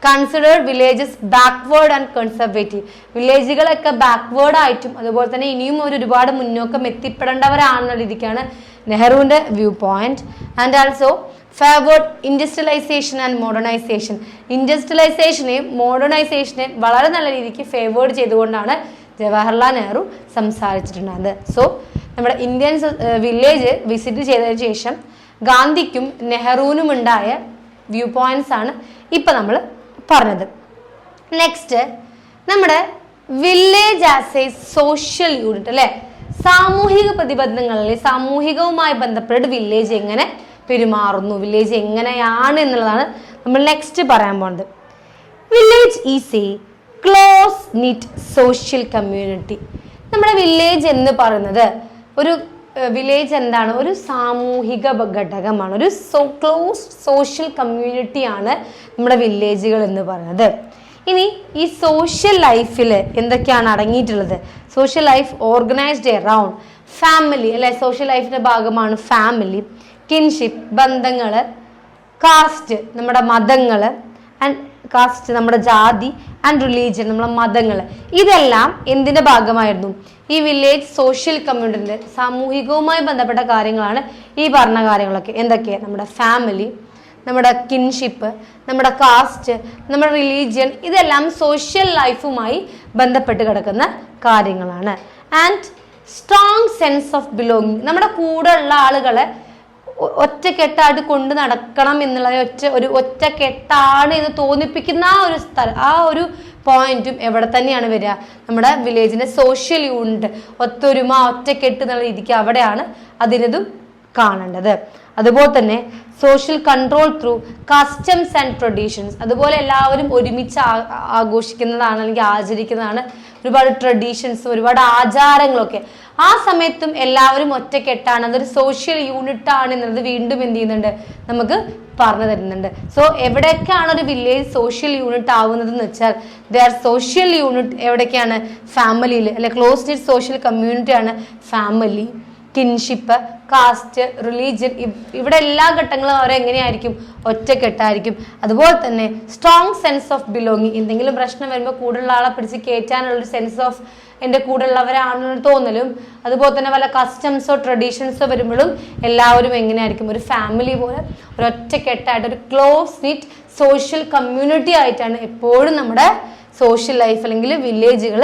Considered villages backward and conservative. വില്ലേജുകളൊക്കെ ബാക്ക്വേർഡ് ആയിട്ടും അതുപോലെ തന്നെ ഇനിയും ഒരുപാട് മുന്നോക്കം എത്തിപ്പെടേണ്ടവരാണെന്ന രീതിക്കാണ് നെഹ്റുവിന്റെ view point. And also favoured industrialisation and modernisation. ഇൻഡസ്ട്രിയലൈസേഷനെയും മോഡേണൈസേഷനെയും വളരെ നല്ല രീതിക്ക് ഫേവേർഡ് ചെയ്തുകൊണ്ടാണ് ജവഹർലാൽ നെഹ്റു സംസാരിച്ചിട്ടുണ്ടായത്. സോ നമ്മുടെ ഇന്ത്യൻ വില്ലേജ് വിസിറ്റ് ചെയ്തതിനു ശേഷം ഗാന്ധിക്കും നെഹ്റുവിനും ഉണ്ടായ വ്യൂ പോയിന്റ്സ് ആണ് ഇപ്പൊ നമ്മൾ പറഞ്ഞത്. നെക്സ്റ്റ് നമ്മുടെ village as A social unit അല്ലെ, സാമൂഹിക പ്രതിബന്ധങ്ങളിൽ സാമൂഹികവുമായി ബന്ധപ്പെട്ട് വില്ലേജ് എങ്ങനെ പെരുമാറുന്നു, വില്ലേജ് എങ്ങനെയാണ് എന്നുള്ളതാണ് നമ്മൾ നെക്സ്റ്റ് പറയാൻ പോകുന്നത്. Village is A close knit social community. നമ്മുടെ വില്ലേജ് എന്ന് പറയുന്നത് ഒരു വില്ലേജ് എന്താണ്, ഒരു സാമൂഹിക ഘടകമാണ്, ഒരു ക്ലോസ് സോഷ്യൽ കമ്മ്യൂണിറ്റിയാണ് നമ്മുടെ വില്ലേജുകൾ എന്ന് പറയുന്നത്. ഇനി ഈ സോഷ്യൽ ലൈഫിൽ എന്തൊക്കെയാണ് അടങ്ങിയിട്ടുള്ളത്? Social life organised around family അല്ലെ, സോഷ്യൽ ലൈഫിന്റെ ഭാഗമാണ് ഫാമിലി, കിൻഷിപ്പ് ബന്ധങ്ങൾ, കാസ്റ്റ് നമ്മുടെ മതങ്ങൾ, ആൻഡ് കാസ്റ്റ് നമ്മുടെ ജാതി, ആൻഡ് റിലീജിയൻ നമ്മുടെ മതങ്ങൾ. ഇതെല്ലാം എന്തിന്റെ ഭാഗമായിരുന്നു? ഈ വില്ലേജ് സോഷ്യൽ കമ്മ്യൂണിറ്റിന്റെ സാമൂഹികവുമായി ബന്ധപ്പെട്ട കാര്യങ്ങളാണ് ഈ പറഞ്ഞ കാര്യങ്ങളൊക്കെ. എന്തൊക്കെ? നമ്മുടെ ഫാമിലി, നമ്മുടെ കിൻഷിപ്പ്, നമ്മുടെ കാസ്റ്റ്, നമ്മുടെ റിലീജിയൻ, ഇതെല്ലാം സോഷ്യൽ ലൈഫുമായി ബന്ധപ്പെട്ട് കിടക്കുന്ന കാര്യങ്ങളാണ്. And strong sense of belonging, നമ്മുടെ കൂടെ ഉള്ള ആളുകളെ ഒറ്റക്കെട്ടായിട്ട് കൊണ്ട് നടക്കണം എന്നുള്ള ഒറ്റക്കെട്ടാണ് എന്ന് തോന്നിപ്പിക്കുന്ന ആ ഒരു പോയിന്റും എവിടെ തന്നെയാണ് വരിക? നമ്മുടെ വില്ലേജിന്റെ സോഷ്യൽ യൂണിറ്റ്, ഒത്തൊരുമ, ഒറ്റക്കെട്ട് എന്നുള്ള രീതിക്ക് അവിടെയാണ് അതിനതും കാണേണ്ടത്. അതുപോലെ തന്നെ social control through customs and traditions. അതുപോലെ എല്ലാവരും ഒരുമിച്ച് ആഘോഷിക്കുന്നതാണ് അല്ലെങ്കിൽ ആചരിക്കുന്നതാണ് ഒരുപാട് ട്രഡീഷൻസ്, ഒരുപാട് ആചാരങ്ങളൊക്കെ. ആ സമയത്തും എല്ലാവരും ഒറ്റക്കെട്ടാണ്, അതൊരു സോഷ്യൽ യൂണിറ്റ് ആണ് എന്നുള്ളത് വീണ്ടും എന്ത് ചെയ്യുന്നുണ്ട്, നമുക്ക് പറഞ്ഞു തരുന്നുണ്ട്. സോ എവിടെയൊക്കെയാണ് ഒരു വില്ലേജ് സോഷ്യൽ യൂണിറ്റ് ആവുന്നത് എന്ന് വെച്ചാൽ സോഷ്യൽ യൂണിറ്റ് എവിടെയൊക്കെയാണ്? ഫാമിലിയിൽ അല്ലെ, ക്ലോസ് നിറ്റ് സോഷ്യൽ കമ്മ്യൂണിറ്റി ആണ് ഫാമിലി, കിൻഷിപ്പ്, കാസ്റ്റ്, റിലീജിയൻ. ഇവിടെ എല്ലാ ഘട്ടങ്ങളും അവരെങ്ങനെയായിരിക്കും? ഒറ്റക്കെട്ടായിരിക്കും. അതുപോലെ തന്നെ സ്ട്രോങ് സെൻസ് ഓഫ് ബിലോങ്ങിങ്, എന്തെങ്കിലും പ്രശ്നം വരുമ്പോൾ കൂടുതലുള്ള ആളെ പിടിച്ച് കയറ്റാനുള്ള ഒരു സെൻസ് ഓഫ് എൻ്റെ കൂടെ ഉള്ളവരാണെന്ന് തോന്നലും, അതുപോലെ തന്നെ പല കസ്റ്റംസോ ട്രഡീഷൻസോ വരുമ്പോഴും എല്ലാവരും എങ്ങനെയായിരിക്കും, ഒരു ഫാമിലി പോലെ ഒരൊറ്റക്കെട്ടായിട്ട് ഒരു ക്ലോസ് നിറ്റ് സോഷ്യൽ കമ്മ്യൂണിറ്റി ആയിട്ടാണ് എപ്പോഴും നമ്മുടെ സോഷ്യൽ ലൈഫ് അല്ലെങ്കിൽ വില്ലേജുകൾ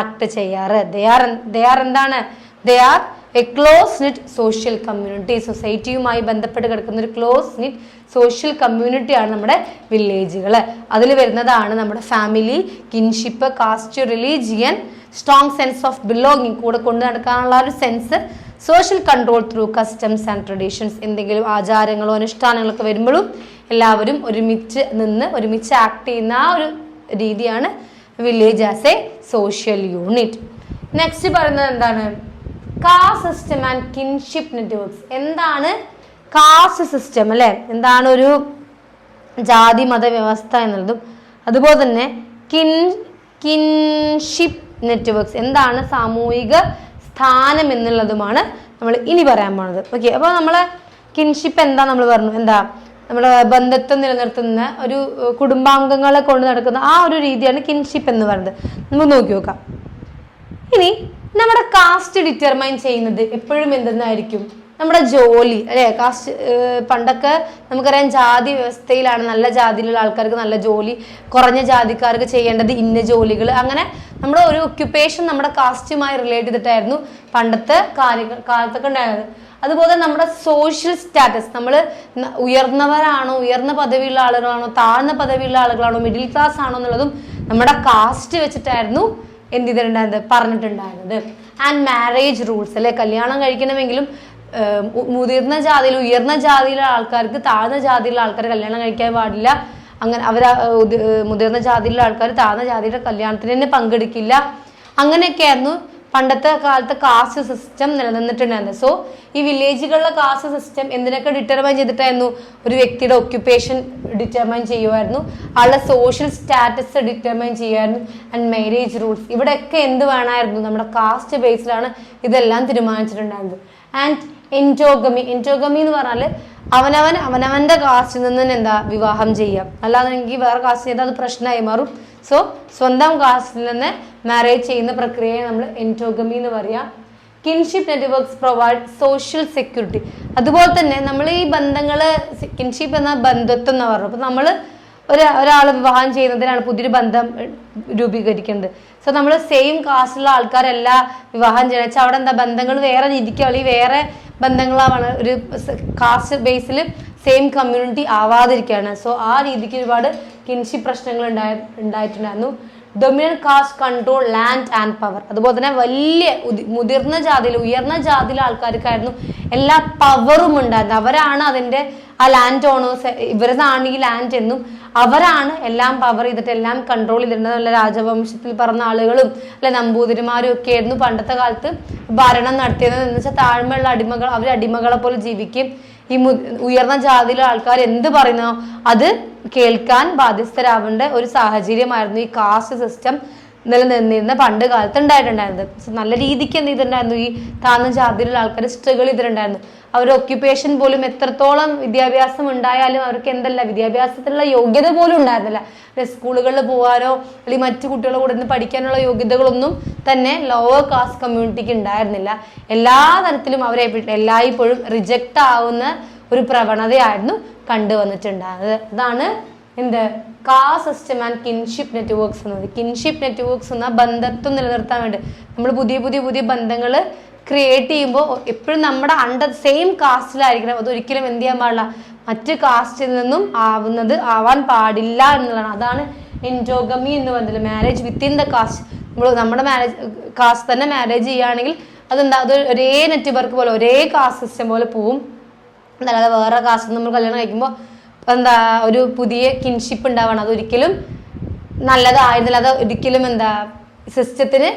ആക്ട് ചെയ്യാറ്. They are a close knit social community. സൊസൈറ്റിയുമായി ബന്ധപ്പെട്ട് കിടക്കുന്ന ഒരു ക്ലോസ് നിറ്റ് സോഷ്യൽ കമ്മ്യൂണിറ്റിയാണ് നമ്മുടെ വില്ലേജുകൾ. അതിൽ വരുന്നതാണ് നമ്മുടെ family, kinship, caste, religion, strong sense of belonging, കൂടെ കൊണ്ടു നടക്കാനുള്ള ഒരു sense, social control through customs and traditions. എന്തെങ്കിലും ആചാരങ്ങളോ അനുഷ്ഠാനങ്ങളൊക്കെ വരുമ്പോഴും എല്ലാവരും ഒരുമിച്ച് നിന്ന് ഒരുമിച്ച് ആക്ട് ചെയ്യുന്ന ആ ഒരു രീതിയാണ് village as A social unit. Next പറയുന്നത് എന്താണ്? Caste system and kinship networks. എന്താണ് കാസ്റ്റ് സിസ്റ്റം അല്ലെ? എന്താണ് ഒരു ജാതി മത വ്യവസ്ഥ എന്നുള്ളതും, അതുപോലെ തന്നെ കിൻഷിപ്പ് നെറ്റ്വർക്ക്സ് എന്താണ് സാമൂഹിക സ്ഥാനം എന്നുള്ളതുമാണ് നമ്മൾ ഇനി പറയാൻ പോണത്. ഓക്കെ, അപ്പോൾ നമ്മളെ കിൻഷിപ്പ് എന്താ നമ്മൾ പറഞ്ഞു, എന്താ നമ്മുടെ ബന്ധത്വം നിലനിർത്തുന്ന ഒരു കുടുംബാംഗങ്ങളെ കൊണ്ട് നടക്കുന്ന ആ ഒരു രീതിയാണ് കിൻഷിപ്പ് എന്ന് പറയുന്നത്. നമുക്ക് നോക്കി നോക്കാം. ഇനി നമ്മുടെ കാസ്റ്റ് ഡിറ്റർമൈൻ ചെയ്യുന്നത് എപ്പോഴും എന്തെന്നായിരിക്കും? നമ്മുടെ ജോലി അല്ലെ? കാസ്റ്റ് പണ്ടൊക്കെ നമുക്കറിയാം ജാതി വ്യവസ്ഥയിലാണ് നല്ല ജാതിയിലുള്ള ആൾക്കാർക്ക് നല്ല ജോലി, കുറഞ്ഞ ജാതിക്കാർക്ക് ചെയ്യേണ്ടത് ഇന്ന ജോലികൾ, അങ്ങനെ നമ്മുടെ ഒരു ഒക്യുപ്പേഷൻ നമ്മുടെ കാസ്റ്റുമായി റിലേറ്റ് ചെയ്തിട്ടായിരുന്നു പണ്ടത്തെ കാലത്തൊക്കെ ഉണ്ടായത്. അതുപോലെ നമ്മുടെ സോഷ്യൽ സ്റ്റാറ്റസ്, നമ്മൾ ഉയർന്നവരാണോ, ഉയർന്ന പദവിയുള്ള ആളുകളാണോ, താഴ്ന്ന പദവിയുള്ള ആളുകളാണോ, മിഡിൽ ക്ലാസ് ആണോ എന്നുള്ളതും നമ്മുടെ കാസ്റ്റ് വെച്ചിട്ടായിരുന്നു എന്ത് ചെയ്തിട്ടുണ്ടായിരുന്നത്, പറഞ്ഞിട്ടുണ്ടായിരുന്നത്. ആൻഡ് മാരേജ് റൂൾസ് അല്ലെ? കല്യാണം കഴിക്കണമെങ്കിലും മുതിർന്ന ജാതിയിൽ ഉയർന്ന ജാതിയിലുള്ള ആൾക്കാർക്ക് താഴ്ന്ന ജാതിയിലുള്ള ആൾക്കാർ കല്യാണം കഴിക്കാൻ പാടില്ല. അങ്ങനെ മുതിർന്ന ജാതിയിലുള്ള ആൾക്കാർ താഴ്ന്ന ജാതിയുടെ കല്യാണത്തിന് തന്നെ പങ്കെടുക്കില്ല. അങ്ങനെയൊക്കെയായിരുന്നു പണ്ടത്തെ കാലത്ത് കാസ്റ്റ് സിസ്റ്റം നിലനിന്നിട്ടുണ്ടായിരുന്നത്. സോ ഈ വില്ലേജുകളിലെ കാസ്റ്റ് സിസ്റ്റം എന്തിനൊക്കെ ഡിറ്റർമൈൻ ചെയ്തിട്ടായിരുന്നു? ഒരു വ്യക്തിയുടെ ഒക്യുപ്പേഷൻ ഡിറ്റർമൈൻ ചെയ്യുമായിരുന്നു, ആളുടെ സോഷ്യൽ സ്റ്റാറ്റസ് ഡിറ്റർമൈൻ ചെയ്യുമായിരുന്നു, ആൻഡ് മാരേജ് റൂൾസ്. ഇവിടെയൊക്കെ എന്ത് വേണമായിരുന്നു? നമ്മുടെ കാസ്റ്റ് ബേസിലാണ് ഇതെല്ലാം തീരുമാനിച്ചിട്ടുണ്ടായിരുന്നത്. ആൻഡ് എൻറ്റോഗമി എന്ന് പറഞ്ഞാൽ അവനവന്റെ കാസ്റ്റിൽ നിന്ന് എന്താ വിവാഹം ചെയ്യാം, അല്ലാതെ എനിക്ക് വേറെ കാസ്റ്റ് ചെയ്താൽ അത് പ്രശ്നമായി മാറും. സോ സ്വന്തം കാസ്റ്റിൽ നിന്ന് മാരേജ് ചെയ്യുന്ന പ്രക്രിയയെ നമ്മൾ എൻറ്റോഗമി എന്ന് പറയാം. Kinship networks provide social security. അതുപോലെ തന്നെ നമ്മൾ ഈ ബന്ധങ്ങൾ, കിൻഷിപ്പ് എന്ന ബന്ധത്വം എന്ന് പറഞ്ഞു, അപ്പൊ നമ്മൾ ഒരാൾ വിവാഹം ചെയ്യുന്നതിനാണ് പുതിയൊരു ബന്ധം രൂപീകരിക്കുന്നത്. സോ നമ്മൾ സെയിം കാസ്റ്റിലുള്ള ആൾക്കാരെല്ലാം വിവാഹം ചെയ്യണം വെച്ചാൽ അവിടെ എന്താ ബന്ധങ്ങൾ വേറെ രീതിക്ക് അല്ലെങ്കിൽ വേറെ ബന്ധങ്ങളാണ്, ഒരു കാസ്റ്റ് ബേസിൽ സെയിം കമ്മ്യൂണിറ്റി ആവാതിരിക്കുകയാണ്. സോ ആ രീതിക്ക് ഒരുപാട് കിൻഷിപ്പ് പ്രശ്നങ്ങൾ ഉണ്ടായിട്ടുണ്ടായിരുന്നു. Dominant caste control land and power. അതുപോലെ തന്നെ വലിയ മുതിർന്ന ജാതിയിൽ ഉയർന്ന ജാതിയിലെ ആൾക്കാർക്കായിരുന്നു എല്ലാ പവറും ഉണ്ടായിരുന്നത്. അവരാണ് അതിൻ്റെ ആ ലാൻഡ് ഓണേഴ്സ്, ഇവരതാണ് ഈ ലാൻഡ് എന്നും അവരാണ് എല്ലാം പവർ ചെയ്തിട്ട് എല്ലാം കൺട്രോൾ ചെയ്തിരുന്നത്. നല്ല രാജവംശത്തിൽ പറഞ്ഞ ആളുകളും അല്ലെ നമ്പൂതിരിമാരും ഒക്കെ ആയിരുന്നു പണ്ടത്തെ കാലത്ത് ഭരണം നടത്തിയത്. എന്ന് വെച്ചാൽ താഴ്മയുള്ള അടിമകൾ, അവർ അടിമകളെ പോലെ ജീവിക്കും. ഈ ഉയർന്ന ജാതിയിലെ ആൾക്കാർ എന്ത് പറയുന്നോ അത് കേൾക്കാൻ ബാധ്യസ്ഥരാവേണ്ട ഒരു സാഹചര്യമായിരുന്നു ഈ കാസ്റ്റ് സിസ്റ്റം നിലനിന്നിരുന്ന പണ്ട് കാലത്ത് ഉണ്ടായിട്ടുണ്ടായിരുന്നത്. നല്ല രീതിക്ക് എന്ത് ചെയ്തിട്ടുണ്ടായിരുന്നു? ഈ താഴ്ന്ന ജാതിയിലുള്ള ആൾക്കാർ സ്ട്രഗിൾ ചെയ്തിട്ടുണ്ടായിരുന്നു. അവരുടെ ഒക്യുപ്പേഷൻ പോലും എത്രത്തോളം വിദ്യാഭ്യാസം ഉണ്ടായാലും അവർക്ക് എന്തല്ല വിദ്യാഭ്യാസത്തിനുള്ള യോഗ്യത പോലും ഉണ്ടായിരുന്നില്ല. സ്കൂളുകളിൽ പോകാനോ അല്ലെങ്കിൽ മറ്റു കുട്ടികളുടെ കൂടെ നിന്ന് പഠിക്കാനുള്ള യോഗ്യതകളൊന്നും തന്നെ ലോവർ കാസ്റ്റ് കമ്മ്യൂണിറ്റിക്ക് ഉണ്ടായിരുന്നില്ല. എല്ലാ തരത്തിലും അവരെ എല്ലായ്പ്പോഴും റിജക്റ്റ് ആവുന്ന ഒരു പ്രവണതയായിരുന്നു കണ്ടുവന്നിട്ടുണ്ടായത്. അതാണ് എന്ത് caste system and kinship networks എന്നത്. കിൻഷിപ്പ് നെറ്റ്വർക്ക്സ് എന്ന ബന്ധത്വം നിലനിർത്താൻ വേണ്ടി നമ്മൾ പുതിയ ബന്ധങ്ങൾ ക്രിയേറ്റ് ചെയ്യുമ്പോൾ എപ്പോഴും നമ്മുടെ അണ്ടർ സെയിം കാസ്റ്റിലായിരിക്കണം. അതൊരിക്കലും എന്ത് ചെയ്യാൻ പാടില്ല, മറ്റ് കാസ്റ്റിൽ നിന്നും ആവാൻ പാടില്ല എന്നുള്ളതാണ്. അതാണ് എൻറ്റോഗമി എന്ന് പറയുന്നത്. Marriage within the caste. നമ്മുടെ മാരേജ് കാസ്റ്റ് തന്നെ മാരേജ് ചെയ്യുകയാണെങ്കിൽ അതെന്താ, അത് ഒരേ നെറ്റ്വർക്ക് പോലെ ഒരേ കാസ്റ്റ് സിസ്റ്റം പോലെ പോവും. അല്ലാതെ വേറെ കാസ്റ്റ് നമ്മൾ കല്യാണം കഴിക്കുമ്പോൾ എന്താ ഒരു പുതിയ കിൻഷിപ്പ് ഉണ്ടാവണം, അതൊരിക്കലും നല്ലതായിരുന്നില്ല. അത് ഒരിക്കലും എന്താ സിസ്റ്റത്തിന്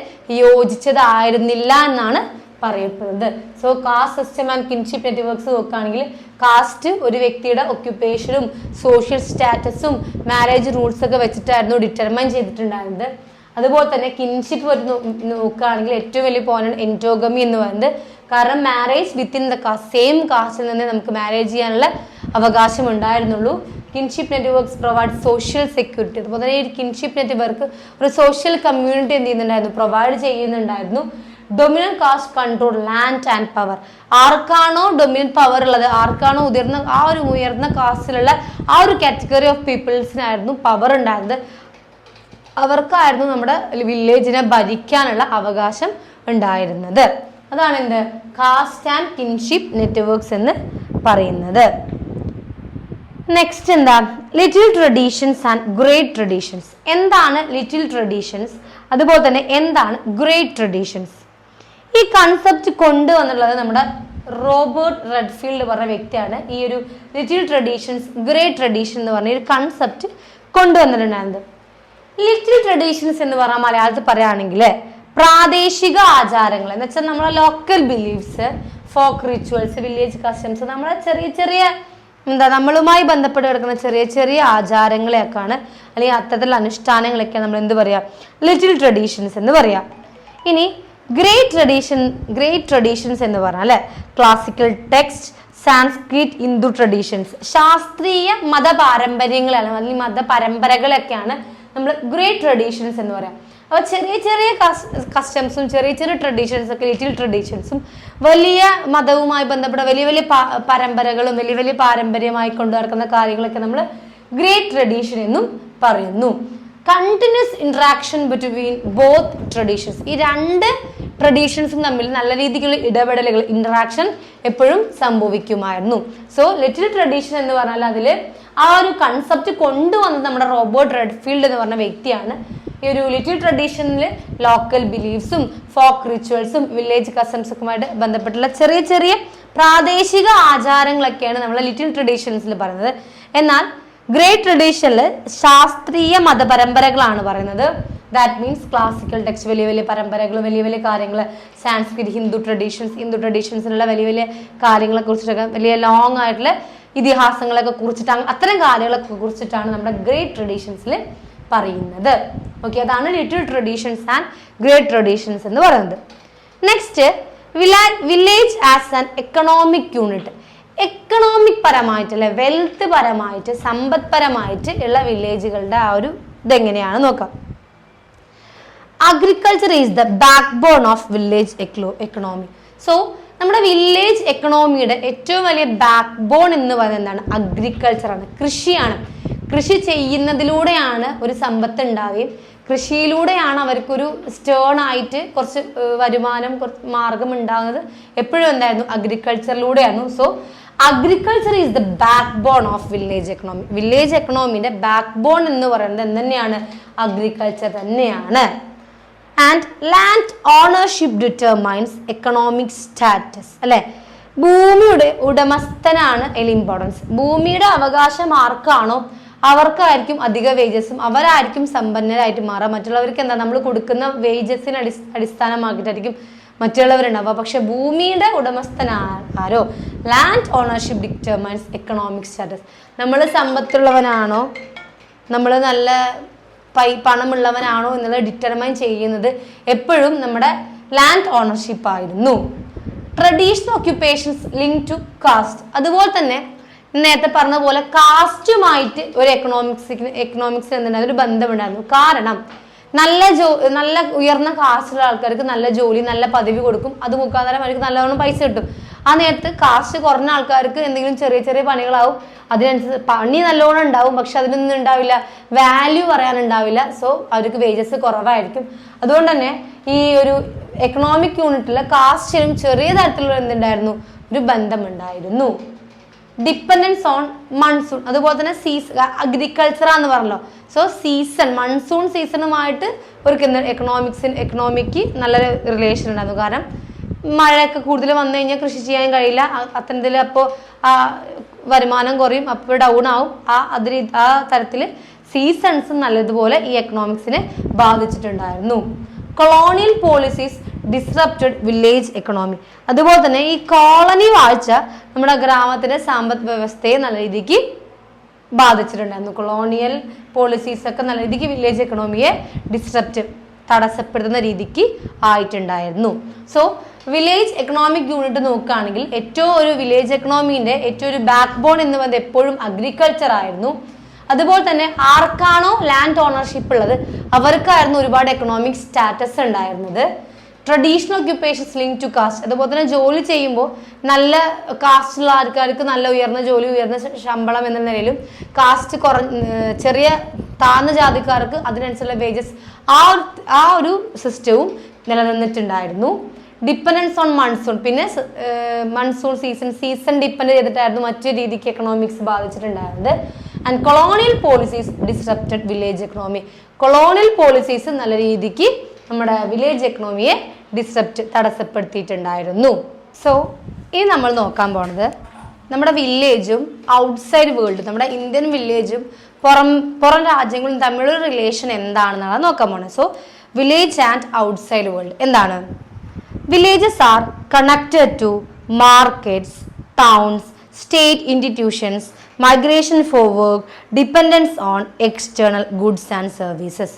യോജിച്ചതായിരുന്നില്ല എന്നാണ് പറയപ്പെടുന്നത്. So caste system and kinship networks നോക്കുകയാണെങ്കിൽ കാസ്റ്റ് ഒരു വ്യക്തിയുടെ ഒക്യുപ്പേഷനും സോഷ്യൽ സ്റ്റാറ്റസും മാരേജ് റൂൾസ് ഒക്കെ വെച്ചിട്ടായിരുന്നു ഡിറ്റർമൈൻ ചെയ്തിട്ടുണ്ടായിരുന്നത്. അതുപോലെ തന്നെ കിൻഷിപ്പ് നോക്കുകയാണെങ്കിൽ ഏറ്റവും വലിയ പോയിന്റ് എൻറ്റോഗമി എന്ന് പറയുന്നത്. കാരണം marriage within the caste, same കാസ്റ്റിൽ നിന്ന് നമുക്ക് മാരേജ് ചെയ്യാനുള്ള അവകാശം ഉണ്ടായിരുന്നുള്ളൂ. Kinship networks provide social security. അതുപോലെ തന്നെ ഈ കിൻഷിപ്പ് നെറ്റ്വർക്ക് ഒരു സോഷ്യൽ കമ്മ്യൂണിറ്റി എന്ത് ചെയ്യുന്നുണ്ടായിരുന്നു, പ്രൊവൈഡ് ചെയ്യുന്നുണ്ടായിരുന്നു. Dominant caste control land and power. ആർക്കാണോ ഡൊമിനന്റ് പവർ ഉള്ളത്, ആർക്കാണോ ഉയർന്ന കാസ്റ്റിലുള്ള ആ ഒരു കാറ്റഗറി ഓഫ് പീപ്പിൾസിനായിരുന്നു പവർ ഉണ്ടായിരുന്നത്, അവർക്കായിരുന്നു നമ്മുടെ വില്ലേജിനെ ഭരിക്കാനുള്ള അവകാശം ഉണ്ടായിരുന്നത്. അതാണ് എന്ത് കാസ്റ്റ് ആൻഡ് കിൻഷിപ്പ് നെറ്റ്വർക്ക്സ് എന്ന് പറയുന്നത്. നെക്സ്റ്റ് എന്താ, little traditions and great traditions. എന്താണ് ലിറ്റിൽ ട്രഡീഷൻസ്, അതുപോലെ തന്നെ എന്താണ് ഗ്രേറ്റ് ട്രഡീഷൻസ്? ഈ കൺസെപ്റ്റ് കൊണ്ടുവന്നുള്ളത് നമ്മുടെ റോബർട്ട് റെഡ്ഫീൽഡ് പറഞ്ഞ വ്യക്തിയാണ്. ഈ ഒരു ലിറ്റിൽ ട്രഡീഷൻസ് ഗ്രേറ്റ് ട്രഡീഷൻ എന്ന് പറഞ്ഞ ഒരു കൺസെപ്റ്റ് കൊണ്ടുവന്നിട്ടുണ്ടായിരുന്നത്. ലിറ്റിൽ ട്രഡീഷൻസ് എന്ന് പറഞ്ഞാൽ മലയാളത്തിൽ പറയുകയാണെങ്കിൽ പ്രാദേശിക ആചാരങ്ങൾ എന്ന് വെച്ചാൽ നമ്മളെ local beliefs, folk rituals, village customs, നമ്മളെ ചെറിയ ചെറിയ നമ്മളുമായി ബന്ധപ്പെട്ട് കിടക്കുന്ന ചെറിയ ചെറിയ ആചാരങ്ങളെയൊക്കെയാണ്, അല്ലെങ്കിൽ അത്തരത്തിലുള്ള അനുഷ്ഠാനങ്ങളൊക്കെയാണ് നമ്മൾ എന്ത് പറയാ, ലിറ്റിൽ ട്രഡീഷൻസ് എന്ന് പറയാം. ഇനി ഗ്രേറ്റ് ട്രഡീഷൻസ് എന്ന് പറഞ്ഞാൽ classical text, Sanskrit, Hindu traditions, ശാസ്ത്രീയ മതപാരമ്പര്യങ്ങളാണ് അല്ലെങ്കിൽ മതപരമ്പരകളൊക്കെയാണ് നമ്മൾ ഗ്രേറ്റ് ട്രഡീഷൻസ് എന്ന് പറയാം. അപ്പോൾ ചെറിയ ചെറിയ കസ്റ്റംസും ചെറിയ ചെറിയ ട്രഡീഷൻസ് ഒക്കെ ലിറ്റിൽ ട്രഡീഷൻസും, വലിയ മതവുമായി ബന്ധപ്പെട്ട വലിയ വലിയ പരമ്പരകളും വലിയ വലിയ പാരമ്പര്യമായി കൊണ്ടുനടക്കുന്ന കാര്യങ്ങളൊക്കെ നമ്മൾ ഗ്രേറ്റ് ട്രഡീഷൻ എന്നും പറയുന്നു. Continuous interaction between both traditions. ഈ രണ്ട് ട്രഡീഷൻസും തമ്മിൽ നല്ല രീതിക്കുള്ള ഇടപെടലുകൾ, ഇന്ററാക്ഷൻ എപ്പോഴും സംഭവിക്കുമായിരുന്നു. സോ ലിറ്റിൽ ട്രഡീഷൻ എന്ന് പറഞ്ഞാൽ അതിൽ ആ ഒരു കൺസെപ്റ്റ് കൊണ്ടുവന്നത് നമ്മുടെ റോബർട്ട് റെഡ്ഫീൽഡ് എന്ന് പറഞ്ഞ വ്യക്തിയാണ്. ഈ ഒരു ലിറ്റിൽ ട്രഡീഷനിൽ ലോക്കൽ ബിലീഫ്സും ഫോക്ക് റിച്വൽസും വില്ലേജ് കസ്റ്റംസൊക്കെയുമായിട്ട് ബന്ധപ്പെട്ടുള്ള ചെറിയ ചെറിയ പ്രാദേശിക ആചാരങ്ങളൊക്കെയാണ് നമ്മൾ ലിറ്റിൽ ട്രഡീഷൻസിൽ പറയുന്നത്. എന്നാൽ ഗ്രേറ്റ് ട്രഡീഷനിൽ ശാസ്ത്രീയ മതപരമ്പരകളാണ് പറയുന്നത്. ദാറ്റ് മീൻസ് ക്ലാസിക്കൽ ടെക്സ്റ്റ്, വലിയ വലിയ പരമ്പരകൾ, വലിയ വലിയ കാര്യങ്ങൾ, സാൻസ്ക്രിറ്റ്, ഹിന്ദു ട്രഡീഷൻസിലുള്ള വലിയ വലിയ കാര്യങ്ങളെ കുറിച്ചിട്ടൊക്കെ, വലിയ ലോങ് ആയിട്ടുള്ള ഇതിഹാസങ്ങളൊക്കെ കുറിച്ചിട്ടാണ്, അത്തരം കാര്യങ്ങളൊക്കെ കുറിച്ചിട്ടാണ് നമ്മുടെ ഗ്രേറ്റ് ട്രഡീഷൻസിൽ പറയുന്നത്. ഓക്കെ, അതാണ് little traditions and great traditions എന്ന് പറയുന്നത്. Next, village as an economic unit. Economic പരമായിട്ട് അല്ലെ വെൽത്ത് പരമായിട്ട്, സമ്പദ് പരമായിട്ട് ഉള്ള വില്ലേജുകളുടെ ആ ഒരു ഇതെങ്ങനെയാണ് നോക്കാം. Agriculture is the backbone of village economy. So നമ്മുടെ വില്ലേജ് എക്കണോമിയുടെ ഏറ്റവും വലിയ ബാക്ക് ബോൺ എന്ന് പറയുന്നത് എന്താണ്, അഗ്രികൾച്ചറാണ്, കൃഷിയാണ്. കൃഷി ചെയ്യുന്നതിലൂടെയാണ് ഒരു സമ്പത്ത് ഉണ്ടാവുകയും കൃഷിയിലൂടെയാണ് അവർക്കൊരു സ്റ്റേൺ ആയിട്ട് കുറച്ച് വരുമാനം, കുറച്ച് മാർഗം ഉണ്ടാകുന്നത് എപ്പോഴും എന്തായിരുന്നു, അഗ്രികൾച്ചറിലൂടെയായിരുന്നു. So agriculture is the backbone of village economy. Village എക്കണോമിന്റെ ബാക്ക് ബോൺ എന്ന് പറയുന്നത് എന്തുതന്നെയാണ്, അഗ്രികൾച്ചർ തന്നെയാണ്. And land ownership determines economic status. അല്ലെ, ഭൂമിയുടെ ഉടമസ്ഥനാണ് ഇമ്പോർട്ടൻസ്. ഭൂമിയുടെ അവകാശം ആർക്കാണോ അവർക്കായിരിക്കും അധിക വേജസും, അവരായിരിക്കും സമ്പന്നരായിട്ട് മാറുക. മറ്റുള്ളവർക്ക് എന്താ, നമ്മൾ കൊടുക്കുന്ന വേജസിന് അടിസ്ഥാനമാക്കിയിട്ടായിരിക്കും മറ്റുള്ളവരുണ്ടാവുക. പക്ഷെ ഭൂമിയുടെ ഉടമസ്ഥനാരോ, land ownership determines economic status. നമ്മൾ സമ്പത്തുള്ളവനാണോ, നമ്മൾ നല്ല പണമുള്ളവനാണോ എന്നുള്ളത് ഡിറ്റർമൈൻ ചെയ്യുന്നത് എപ്പോഴും നമ്മുടെ ലാൻഡ് ഓണർഷിപ്പ് ആയിരുന്നു. Traditional occupations link to caste. അതുപോലെ തന്നെ നേരത്തെ പറഞ്ഞ പോലെ കാസ്റ്റുമായിട്ട് ഒരു എക്കണോമിക്സ് എന്തുണ്ടായിരുന്നു, ഒരു ബന്ധമുണ്ടായിരുന്നു. കാരണം നല്ല ഉയർന്ന കാസ്റ്റുള്ള ആൾക്കാർക്ക് നല്ല ജോലി, നല്ല പദവി കൊടുക്കും. അത് മുഖാന്തരം അവർക്ക് നല്ലവണ്ണം പൈസ കിട്ടും. ആ നേരത്ത് കാസ്റ്റ് കുറഞ്ഞ ആൾക്കാർക്ക് എന്തെങ്കിലും ചെറിയ ചെറിയ പണികളാവും, അതിനനുസരിച്ച് പണി നല്ലോണം ഉണ്ടാവും, പക്ഷെ അതിനൊന്നും ഉണ്ടാവില്ല, വാല്യൂ പറയാനുണ്ടാവില്ല. സോ അവർക്ക് വേജസ് കുറവായിരിക്കും. അതുകൊണ്ട് തന്നെ ഈ ഒരു എക്കണോമിക് യൂണിറ്റിൽ കാസ്റ്റിനും ചെറിയ തരത്തിലുള്ള എന്തുണ്ടായിരുന്നു, ഒരു ബന്ധമുണ്ടായിരുന്നു. Dependence on monsoon. അതുപോലെ തന്നെ അഗ്രികൾച്ചർ എന്ന് പറഞ്ഞല്ലോ. സോ സീസൺ, മൺസൂൺ സീസണുമായിട്ട് ഒരു എക്കണോമിക്ക് നല്ലൊരു റിലേഷൻ ഉണ്ടായിരുന്നു. കാരണം മഴയൊക്കെ കൂടുതൽ വന്നു കഴിഞ്ഞാൽ കൃഷി ചെയ്യാൻ കഴിയില്ല, അത്തരത്തിൽ അപ്പോൾ വരുമാനം കുറയും, അപ്പോൾ ഡൗൺ ആവും. ആ തരത്തിൽ സീസൺസ് നല്ലതുപോലെ ഈ എക്കണോമിക്സിനെ ബാധിച്ചിട്ടുണ്ടായിരുന്നു. Colonial policies disrupted village economy. അതുപോലെ തന്നെ ഈ കോളനി വാഴ്ച നമ്മുടെ ഗ്രാമത്തിന്റെ സമ്പദ് വ്യവസ്ഥയെ നല്ല രീതിക്ക് ബാധിച്ചിട്ടുണ്ടായിരുന്നു. കൊളോണിയൽ പോളിസീസ് ഒക്കെ നല്ല രീതിക്ക് വില്ലേജ് എക്കണോമിയെ ഡിസ്റപ്റ്റ് തടസ്സപ്പെടുത്തുന്ന രീതിക്ക് ആയിട്ടുണ്ടായിരുന്നു. സോ വില്ലേജ് എക്കണോമിക് യൂണിറ്റ് നോക്കുകയാണെങ്കിൽ ഏറ്റവും ഒരു വില്ലേജ് എക്കണോമിന്റെ ഏറ്റവും ഒരു ബാക്ക് ബോൺ എന്ന് പറയുന്നത് എപ്പോഴും അഗ്രികൾച്ചർ ആയിരുന്നു. അതുപോലെ തന്നെ ആർക്കാണോ ലാൻഡ് ഓണർഷിപ്പ് ഉള്ളത് അവർക്കായിരുന്നു ഒരുപാട് എക്കണോമിക് സ്റ്റാറ്റസ് ഉണ്ടായിരുന്നത്. Traditional occupations link to caste, അതുപോലെ തന്നെ ജോലി ചെയ്യുമ്പോൾ നല്ല കാസ്റ്റുള്ള ആൾക്കാർക്ക് നല്ല ഉയർന്ന ജോലി, ഉയർന്ന ശമ്പളം എന്ന നിലയിലും കാസ്റ്റ് ചെറിയ താഴ്ന്ന ജാതിക്കാർക്ക് അതിനനുസരിച്ചുള്ള വേജസ് ആ ഒരു സിസ്റ്റവും നിലനിന്നിട്ടുണ്ടായിരുന്നു. ഡിപ്പെൻഡൻസ് ഓൺ മൺസൂൺ, പിന്നെ മൺസൂൺ സീസൺ ഡിപ്പെൻഡ് ചെയ്തിട്ടായിരുന്നു മറ്റു രീതിക്ക് എക്കണോമിക്സ് ബാധിച്ചിട്ടുണ്ടായിരുന്നത്. And colonial policies disrupted village economy. Colonial policies നല്ല രീതിക്ക് നമ്മുടെ വില്ലേജ് എക്കണോമിയെ തടസ്സപ്പെടുത്തിയിട്ടുണ്ടായിരുന്നു. സോ ഇനി നമ്മൾ നോക്കാൻ പോണത് നമ്മുടെ വില്ലേജും ഔട്ട്സൈഡ് വേൾഡും, നമ്മുടെ ഇന്ത്യൻ വില്ലേജും പുറം രാജ്യങ്ങളും തമ്മിലുള്ള റിലേഷൻ എന്താണെന്നാണ് നോക്കാൻ പോണത്. So village and outside world എന്താണ്? Villages are connected to markets, towns, state institutions, migration for work, dependence on external goods and services.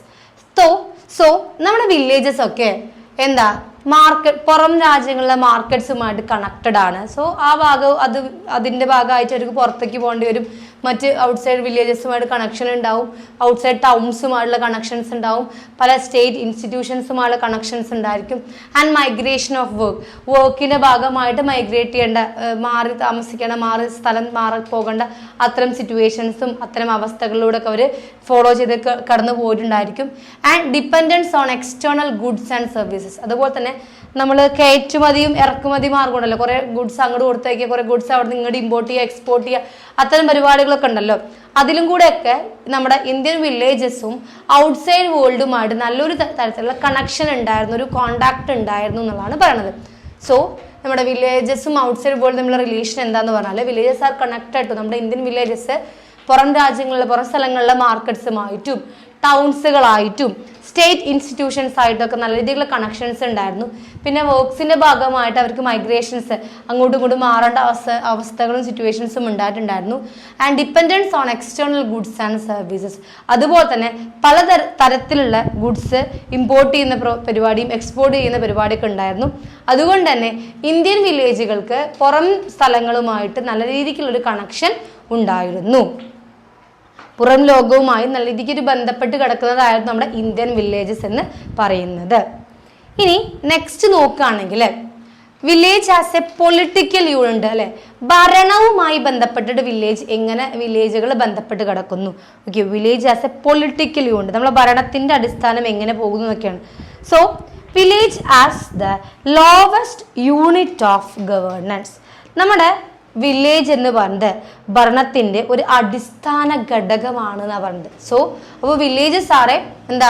So നമ്മുടെ വില്ലേജസ് ഒക്കെ എന്താ പുറം രാജ്യങ്ങളിലെ മാർക്കറ്റ്സുമായിട്ട് കണക്റ്റഡ് ആണ്. സോ ആ ഭാഗം അതിന്റെ ഭാഗമായിട്ട് അവർക്ക് പുറത്തേക്ക് പോകേണ്ടി വരും. മറ്റ് ഔട്ട്സൈഡ് വില്ലേജസുമായിട്ട് കണക്ഷൻ ഉണ്ടാവും, ഔട്ട്സൈഡ് ടൗൺസുമായിട്ടുള്ള കണക്ഷൻസ് ഉണ്ടാവും, പല സ്റ്റേറ്റ് ഇൻസ്റ്റിറ്റ്യൂഷൻസുമായുള്ള കണക്ഷൻസ് ഉണ്ടായിരിക്കും. ആൻഡ് മൈഗ്രേഷൻ ഓഫ് വർക്കിന്റെ ഭാഗമായിട്ട് മൈഗ്രേറ്റ് ചെയ്യേണ്ട, മാറി താമസിക്കേണ്ട, സ്ഥലം മാറി പോകേണ്ട അത്തരം സിറ്റുവേഷൻസും അത്തരം അവസ്ഥകളിലൂടെ ഒക്കെ അവർ ഫോളോ ചെയ്ത് കടന്നു പോയിട്ടുണ്ടായിരിക്കും. And dependence on external goods and services, അതുപോലെ തന്നെ നമ്മൾ കയറ്റുമതിയും ഇറക്കുമതി മാർഗം ഉണ്ടല്ലോ, കുറെ ഗുഡ്സ് അങ്ങോട്ട് കൊടുത്തേക്കുക, കുറെ ഗുഡ്സ് അവിടെ നിന്ന് ഇങ്ങോട്ട് ഇമ്പോർട്ട് ചെയ്യുക, എക്സ്പോർട്ട് ചെയ്യുക, അത്തരം പരിപാടികളൊക്കെ ഉണ്ടല്ലോ. അതിലും കൂടെയൊക്കെ നമ്മുടെ ഇന്ത്യൻ വില്ലേജസും ഔട്ട്സൈഡ് വേൾഡുമായിട്ട് നല്ലൊരു തരത്തിലുള്ള കണക്ഷൻ ഉണ്ടായിരുന്നു, ഒരു കോണ്ടാക്ട് ഉണ്ടായിരുന്നു എന്നുള്ളതാണ് പറയുന്നത്. സോ നമ്മുടെ വില്ലേജസും ഔട്ട്സൈഡ് വേൾഡ് തമ്മിലുള്ള റിലേഷൻ എന്താന്ന് പറഞ്ഞാൽ വില്ലേജസ് ആർ കണക്റ്റഡ് ടു, നമ്മുടെ ഇന്ത്യൻ വില്ലേജസ് പുറം സ്ഥലങ്ങളിലെ മാർക്കറ്റ്സുമായിട്ടും ടൗൺസുകളായിട്ടും സ്റ്റേറ്റ് ഇൻസ്റ്റിറ്റ്യൂഷൻസ് ആയിട്ടൊക്കെ നല്ല രീതിയിലുള്ള കണക്ഷൻസ് ഉണ്ടായിരുന്നു. പിന്നെ വർക്ക്സിന്റെ ഭാഗമായിട്ട് അവർക്ക് മൈഗ്രേഷൻസ് അങ്ങോട്ടും ഇങ്ങോട്ടും മാറേണ്ട അവസ്ഥകളും സിറ്റുവേഷൻസും ഉണ്ടായിട്ടുണ്ടായിരുന്നു. And dependence on external goods and services, അതുപോലെ തന്നെ പല തരത്തിലുള്ള ഗുഡ്സ് ഇമ്പോർട്ട് ചെയ്യുന്ന പരിപാടിയും എക്സ്പോർട്ട് ചെയ്യുന്ന പരിപാടിയൊക്കെ ഉണ്ടായിരുന്നു. അതുകൊണ്ട് തന്നെ ഇന്ത്യൻ വില്ലേജുകൾക്ക് പുറം സ്ഥലങ്ങളുമായിട്ട് നല്ല രീതിക്കുള്ളൊരു കണക്ഷൻ ഉണ്ടായിരുന്നു. പുറം ലോകവുമായി നല്ല രീതിക്ക് ഒരു ബന്ധപ്പെട്ട് കിടക്കുന്നതായിരുന്നു നമ്മുടെ ഇന്ത്യൻ വില്ലേജസ് എന്ന് പറയുന്നത്. ഇനി നെക്സ്റ്റ് നോക്കുകയാണെങ്കിൽ village as a political unit അല്ലെ, ഭരണവുമായി ബന്ധപ്പെട്ടിട്ട് വില്ലേജുകൾ ബന്ധപ്പെട്ട് കിടക്കുന്നു. Okay, village as a political unit, നമ്മളെ ഭരണത്തിന്റെ അടിസ്ഥാനം എങ്ങനെ പോകുന്നു എന്നൊക്കെയാണ്. So village as the lowest unit of governance, നമ്മുടെ വില്ലേജ് എന്ന് പറയുന്നത് ഭരണത്തിന്റെ ഒരു അടിസ്ഥാന ഘടകമാണ് എന്നാണ് പറയുന്നത്. സോ അപ്പോൾ വില്ലേജസ് ആറെ എന്താ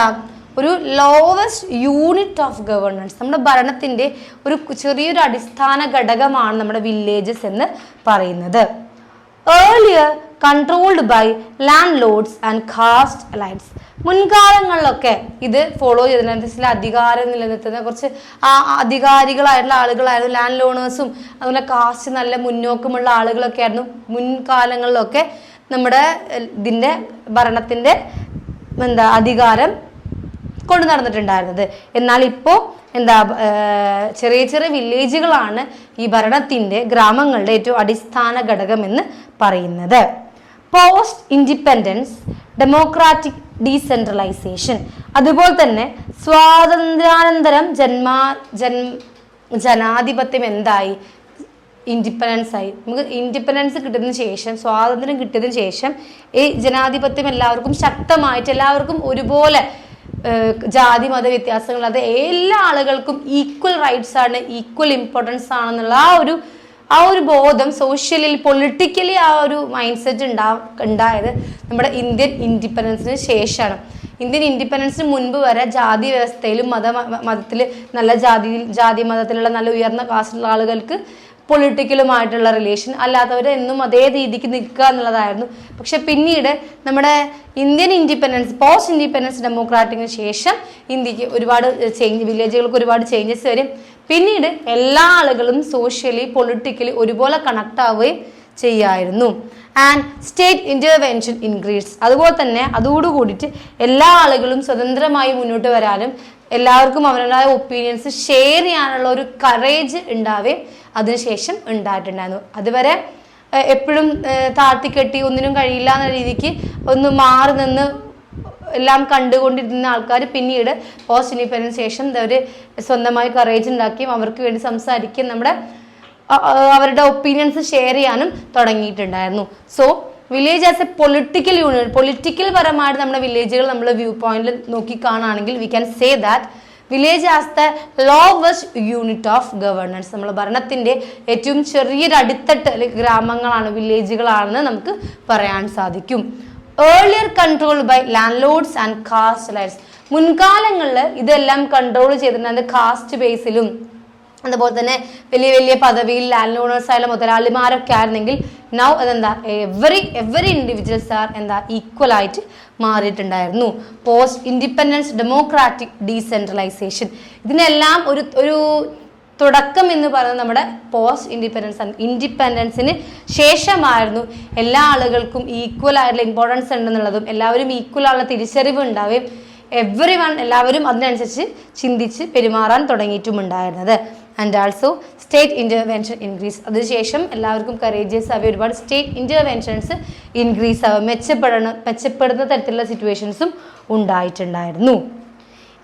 ഒരു ലോവസ്റ്റ് യൂണിറ്റ് ഓഫ് ഗവേണൻസ്, നമ്മുടെ ഭരണത്തിന്റെ ഒരു ചെറിയൊരു അടിസ്ഥാന ഘടകമാണ് നമ്മുടെ വില്ലേജസ് എന്ന് പറയുന്നത്. Earlier controlled by landlords and caste alliance, മുൻകാലങ്ങളിലൊക്കെ ഇത് ഫോളോ ചെയ്തതിനനുസരിച്ച് അധികാരം നിലനിർത്തുന്ന കുറച്ച് അധികാരികളായിട്ടുള്ള ആളുകളായിരുന്നു, ലാൻഡ് ലോണേഴ്സും അതുപോലെ കാസ്റ്റ് നല്ല മുന്നോക്കമുള്ള ആളുകളൊക്കെ ആയിരുന്നു മുൻകാലങ്ങളിലൊക്കെ നമ്മുടെ ഇതിന്റെ ഭരണത്തിന്റെ അധികാരം കൊണ്ടു നടന്നിട്ടുണ്ടായിരുന്നത്. എന്നാൽ ഇപ്പോൾ ചെറിയ ചെറിയ വില്ലേജുകളാണ് ഈ ഭരണത്തിന്റെ ഗ്രാമങ്ങളുടെ ഏറ്റവും അടിസ്ഥാന ഘടകം എന്ന് പറയുന്നത്. പോസ്റ്റ് ഇൻഡിപെൻഡൻസ് ഡെമോക്രാറ്റിക് ഡീസെൻട്രലൈസേഷൻ, അതുപോലെ തന്നെ സ്വാതന്ത്ര്യാനന്തരം ജനാധിപത്യം എന്തായി, ഇൻഡിപെൻഡൻസ് ആയി. നമുക്ക് ഇൻഡിപെൻഡൻസ് കിട്ടിയതിന് ശേഷം, സ്വാതന്ത്ര്യം കിട്ടിയതിന് ശേഷം ഈ ജനാധിപത്യം എല്ലാവർക്കും ശക്തമായിട്ട് എല്ലാവർക്കും ഒരുപോലെ ജാതി മത വ്യത്യാസങ്ങളില്ലാതെ എല്ലാ ആളുകൾക്കും ഈക്വൽ റൈറ്റ്സ് ആണ്, ഈക്വൽ ഇമ്പോർട്ടൻസ് ആണെന്നുള്ള ആ ഒരു ബോധം സോഷ്യലി പൊളിറ്റിക്കലി ആ ഒരു മൈൻഡ് സെറ്റ് ഉണ്ടായത് നമ്മുടെ ഇന്ത്യൻ ഇൻഡിപെൻഡൻസിന് ശേഷമാണ്. ഇന്ത്യൻ ഇൻഡിപെൻഡൻസിന് മുൻപ് വരെ ജാതി വ്യവസ്ഥയിലും മതത്തിൽ നല്ല ജാതി മതത്തിലുള്ള നല്ല ഉയർന്ന കാസ്റ്റുള്ള ആളുകൾക്ക് പൊളിറ്റിക്കലുമായിട്ടുള്ള റിലേഷൻ, അല്ലാത്തവർ എന്നും അതേ രീതിക്ക് നിൽക്കുക എന്നുള്ളതായിരുന്നു. പക്ഷെ പിന്നീട് നമ്മുടെ ഇന്ത്യൻ ഇൻഡിപെൻഡൻസ്, പോസ്റ്റ് ഇൻഡിപെൻഡൻസ് ഡെമോക്രാറ്റിക്കിന് ശേഷം ഇന്ത്യക്ക് ഒരുപാട് വില്ലേജുകൾക്ക് ഒരുപാട് ചേഞ്ചസ് വരും. പിന്നീട് എല്ലാ ആളുകളും സോഷ്യലി പൊളിറ്റിക്കലി ഒരുപോലെ കണക്ട് ആവുകയും ചെയ്യായിരുന്നു. ആൻഡ് സ്റ്റേറ്റ് ഇന്റർവെൻഷൻ ഇൻക്രീസ്, അതുപോലെ തന്നെ അതോടുകൂടിയിട്ട് എല്ലാ ആളുകളും സ്വതന്ത്രമായി മുന്നോട്ട് വരാനും എല്ലാവർക്കും അവരുടേതായ ഒപ്പീനിയൻസ് ഷെയർ ചെയ്യാനുള്ള ഒരു കറേജ് ഉണ്ടാവുകയും അതിനുശേഷം ഉണ്ടായിട്ടുണ്ടായിരുന്നു. അതുവരെ എപ്പോഴും താഴ്ത്തിക്കെട്ടി ഒന്നിനും കഴിയില്ല എന്ന രീതിക്ക് ഒന്ന് മാറി നിന്ന് എല്ലാം കണ്ടുകൊണ്ടിരുന്ന ആൾക്കാർ പിന്നീട് പോസ്റ്റ് ഇൻഡിപെൻഡൻസ് ശേഷം അവർ സ്വന്തമായി കറേജ് ഉണ്ടാക്കിയും അവർക്ക് വേണ്ടി സംസാരിക്കുകയും അവരുടെ ഒപ്പീനിയൻസ് ഷെയർ ചെയ്യാനും തുടങ്ങിയിട്ടുണ്ടായിരുന്നു. So village as a political unit, political പരമായിട്ട് നമ്മുടെ വില്ലേജുകൾ നമ്മൾ വ്യൂ പോയിന്റിൽ നോക്കി കാണുകയാണെങ്കിൽ we can say that village as the lowest unit of governance. നമ്മൾ ഭരണത്തിന്റെ ഏറ്റവും ചെറിയൊരു അടിത്തട്ട് ഗ്രാമങ്ങളാണ്, വില്ലേജുകളാണെന്ന് നമുക്ക് പറയാൻ സാധിക്കും. Earlier control by landlords and caste lines. മുൻകാലങ്ങളിൽ ഇതെല്ലാം കൺട്രോൾ ചെയ്തിട്ടുണ്ട് കാസ്റ്റ് ബേസിലും അതുപോലെ തന്നെ വലിയ വലിയ പദവിയിൽ ലാൻഡ് ഓണേഴ്സ് ആയാലും മുതലാളിമാരൊക്കെ ആയിരുന്നെങ്കിൽ നൗ അതെന്താ എവറി ഇൻഡിവിജ്വൽസ് ആർ ഈക്വൽ ആയിട്ട് മാറിയിട്ടുണ്ടായിരുന്നു. പോസ്റ്റ് ഇൻഡിപെൻഡൻസ് ഡെമോക്രാറ്റിക് ഡീസെൻട്രലൈസേഷൻ, ഇതിനെല്ലാം ഒരു തുടക്കം എന്ന് പറയുന്നത് നമ്മുടെ പോസ്റ്റ് ഇൻഡിപെൻഡൻസിന് ശേഷമായിരുന്നു. എല്ലാ ആളുകൾക്കും ഈക്വൽ ആയിട്ടുള്ള ഇമ്പോർട്ടൻസ് ഉണ്ടെന്നുള്ളതും എല്ലാവരും ഈക്വൽ ആയുള്ള തിരിച്ചറിവ് ഉണ്ടാവുകയും എല്ലാവരും അതിനനുസരിച്ച് ചിന്തിച്ച് പെരുമാറാൻ തുടങ്ങിയിട്ടുമുണ്ടായിരുന്നത്. And also state intervention increase. അതിനുശേഷം എല്ലാവർക്കും കറേജിയസ് ആവുക, ഒരുപാട് സ്റ്റേറ്റ് ഇൻ്റർവെൻഷൻസ് ഇൻക്രീസ് ആവുക, മെച്ചപ്പെടുന്ന തരത്തിലുള്ള സിറ്റുവേഷൻസും ഉണ്ടായിട്ടുണ്ടായിരുന്നു.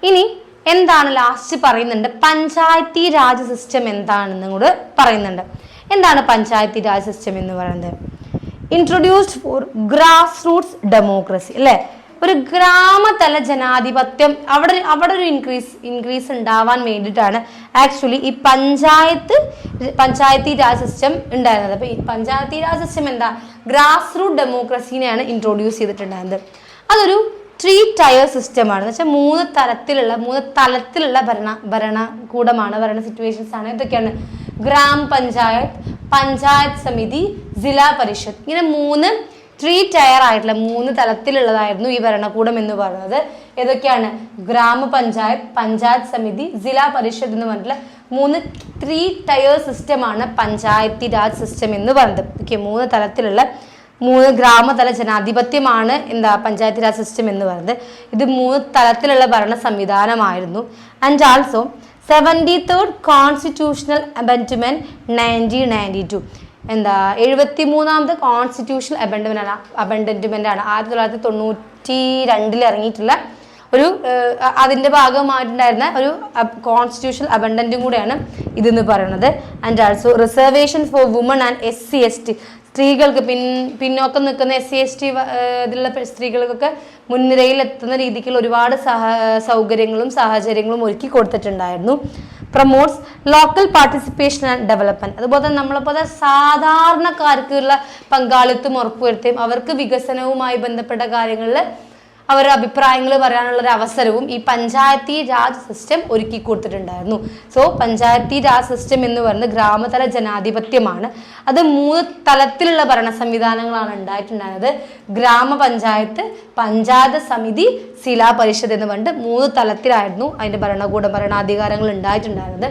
ഇനി എന്താണ് ലാസ്റ്റ് പറയുന്നുണ്ട്, പഞ്ചായത്തി രാജ് സിസ്റ്റം എന്താണെന്നും കൂടെ പറയുന്നുണ്ട്. എന്താണ് പഞ്ചായത്തി രാജ് സിസ്റ്റം എന്ന് പറയുന്നത്? Introduced for grassroots democracy, അല്ലേ? ഒരു ഗ്രാമതല ജനാധിപത്യം അവിടെ ഒരു ഇൻക്രീസ് ഉണ്ടാവാൻ വേണ്ടിയിട്ടാണ് ആക്ച്വലി ഈ പഞ്ചായത്തി രാജ് സിസ്റ്റം ഉണ്ടായിരുന്നത്. അപ്പൊ ഈ പഞ്ചായത്തി രാജ് സിസ്റ്റം എന്താ? ഗ്രാസ് റൂട്ട് ഡെമോക്രസീനെയാണ് ഇൻട്രൊഡ്യൂസ് ചെയ്തിട്ടുണ്ടായിരുന്നത്. അതൊരു 3 ടയർ സിസ്റ്റമാണ്. എന്ന് വെച്ചാൽ 3 തലത്തിലുള്ള ഭരണകൂടമാണ്, ഭരണ സിറ്റുവേഷൻസ് ആണ്. ഇതൊക്കെയാണ് ഗ്രാമപഞ്ചായത്ത്, പഞ്ചായത്ത് സമിതി, ജില്ലാ പരിഷത്ത്. ഇങ്ങനെ 3 ടയർ ആയിട്ടുള്ള 3 തലത്തിലുള്ളതായിരുന്നു ഈ ഭരണകൂടം എന്ന് പറയുന്നത്. ഏതൊക്കെയാണ്? ഗ്രാമപഞ്ചായത്ത്, പഞ്ചായത്ത് സമിതി, ജില്ലാ പരിഷത്ത് എന്ന് പറഞ്ഞിട്ടുള്ള 3 ടയർ സിസ്റ്റമാണ് പഞ്ചായത്തി രാജ് സിസ്റ്റം എന്ന് പറയുന്നത്. ഓക്കെ, 3 തലത്തിലുള്ള 3 ഗ്രാമതല ജനാധിപത്യമാണ് പഞ്ചായത്തി രാജ് സിസ്റ്റം എന്ന് പറയുന്നത്. ഇത് 3 തലത്തിലുള്ള ഭരണ സംവിധാനമായിരുന്നു. And also 73rd constitutional amendment 1992, 73ാമത്തെ കോൺസ്റ്റിറ്റ്യൂഷണൽ അമെൻഡ്മെന്റ് ആണ് 1992 ഇറങ്ങിയിട്ടുള്ള ഒരു അതിന്റെ ഭാഗമായിട്ടുണ്ടായിരുന്ന ഒരു കോൺസ്റ്റിറ്റ്യൂഷണൽ അമെൻഡ്മെന്റും കൂടെയാണ് ഇതെന്ന് പറയുന്നത്. And also reservation four woman and SC/ST, സ്ത്രീകൾക്ക് പിന്നോക്കം നിൽക്കുന്ന SC/ST ഇതിലുള്ള സ്ത്രീകൾക്കൊക്കെ മുൻനിരയിൽ എത്തുന്ന രീതിക്കുള്ള ഒരുപാട് സൗകര്യങ്ങളും സാഹചര്യങ്ങളും ഒരുക്കി കൊടുത്തിട്ടുണ്ടായിരുന്നു. Promotes local participation and development, അതുപോലെ തന്നെ നമ്മളെപ്പോലെ സാധാരണക്കാർക്കുള്ള പങ്കാളിത്തം ഉറപ്പുവരുത്തുകയും അവർക്ക് വികസനവുമായി ബന്ധപ്പെട്ട കാര്യങ്ങളിൽ അവരുടെ അഭിപ്രായങ്ങൾ പറയാനുള്ള ഒരു അവസരവും ഈ പഞ്ചായത്തി രാജ് സിസ്റ്റം ഒരുക്കി കൊടുത്തിട്ടുണ്ടായിരുന്നു. സോ പഞ്ചായത്തി രാജ് സിസ്റ്റം എന്ന് പറയുന്നത് ഗ്രാമതല ജനാധിപത്യമാണ്. അത് 3 തലത്തിലുള്ള ഭരണ സംവിധാനങ്ങളാണ് ഉണ്ടായിട്ടുണ്ടായിരുന്നത്. ഗ്രാമപഞ്ചായത്ത്, പഞ്ചായത്ത് സമിതി, ജില്ലാ പരിഷത്ത് എന്ന് പറഞ്ഞിട്ട് 3 തലത്തിലായിരുന്നു അതിന്റെ ഭരണാധികാരങ്ങൾ ഉണ്ടായിട്ടുണ്ടായിരുന്നത്.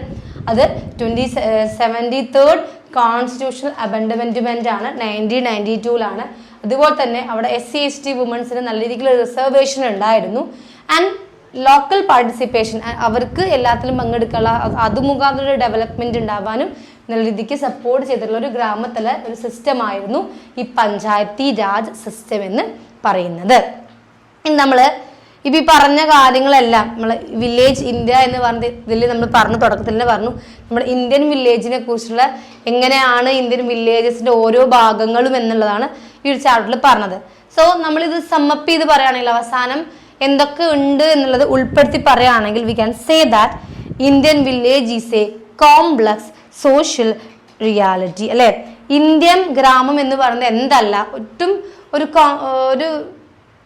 അത് 73rd കോൺസ്റ്റിറ്റ്യൂഷണൽ അമെൻഡ്മെന്റ് ആണ് 1992 അതുപോലെ തന്നെ അവിടെ SC/ST വുമൻസിന് നല്ല രീതിയിലുള്ള റിസർവേഷൻ ഉണ്ടായിരുന്നു. ആൻഡ് ലോക്കൽ പാർട്ടിസിപ്പേഷൻ, അവർക്ക് എല്ലാത്തിലും പങ്കെടുക്കാനുള്ള അത് മുഖാന്തര ഡെവലപ്മെന്റ് ഉണ്ടാവാനും നല്ല രീതിക്ക് സപ്പോർട്ട് ചെയ്തിട്ടുള്ള ഒരു ഗ്രാമതല ഒരു സിസ്റ്റം ആയിരുന്നു ഈ പഞ്ചായത്തി രാജ് സിസ്റ്റം എന്ന് പറയുന്നത്. നമ്മള് ഇപ്പം ഈ പറഞ്ഞ കാര്യങ്ങളെല്ലാം നമ്മൾ വില്ലേജ് ഇന്ത്യ എന്ന് പറഞ്ഞ ഇതിൽ നമ്മൾ തുടക്കത്തിൽ തന്നെ പറഞ്ഞു നമ്മുടെ ഇന്ത്യൻ വില്ലേജിനെ കുറിച്ചുള്ള എങ്ങനെയാണ് ഇന്ത്യൻ വില്ലേജസിന്റെ ഓരോ ഭാഗങ്ങളും എന്നുള്ളതാണ് ഈ ഒരു ചാപ്റ്ററിൽ പറഞ്ഞത്. സോ നമ്മളിത് സമ്മപ്പ് ചെയ്ത് പറയുകയാണെങ്കിൽ അവസാനം എന്തൊക്കെ ഉണ്ട് എന്നുള്ളത് ഉൾപ്പെടുത്തി പറയുകയാണെങ്കിൽ V can say that Indian village is A complex social reality, അല്ലെ? ഇന്ത്യൻ ഗ്രാമം എന്ന് പറയുന്നത് എന്തല്ല, ഒട്ടും ഒരു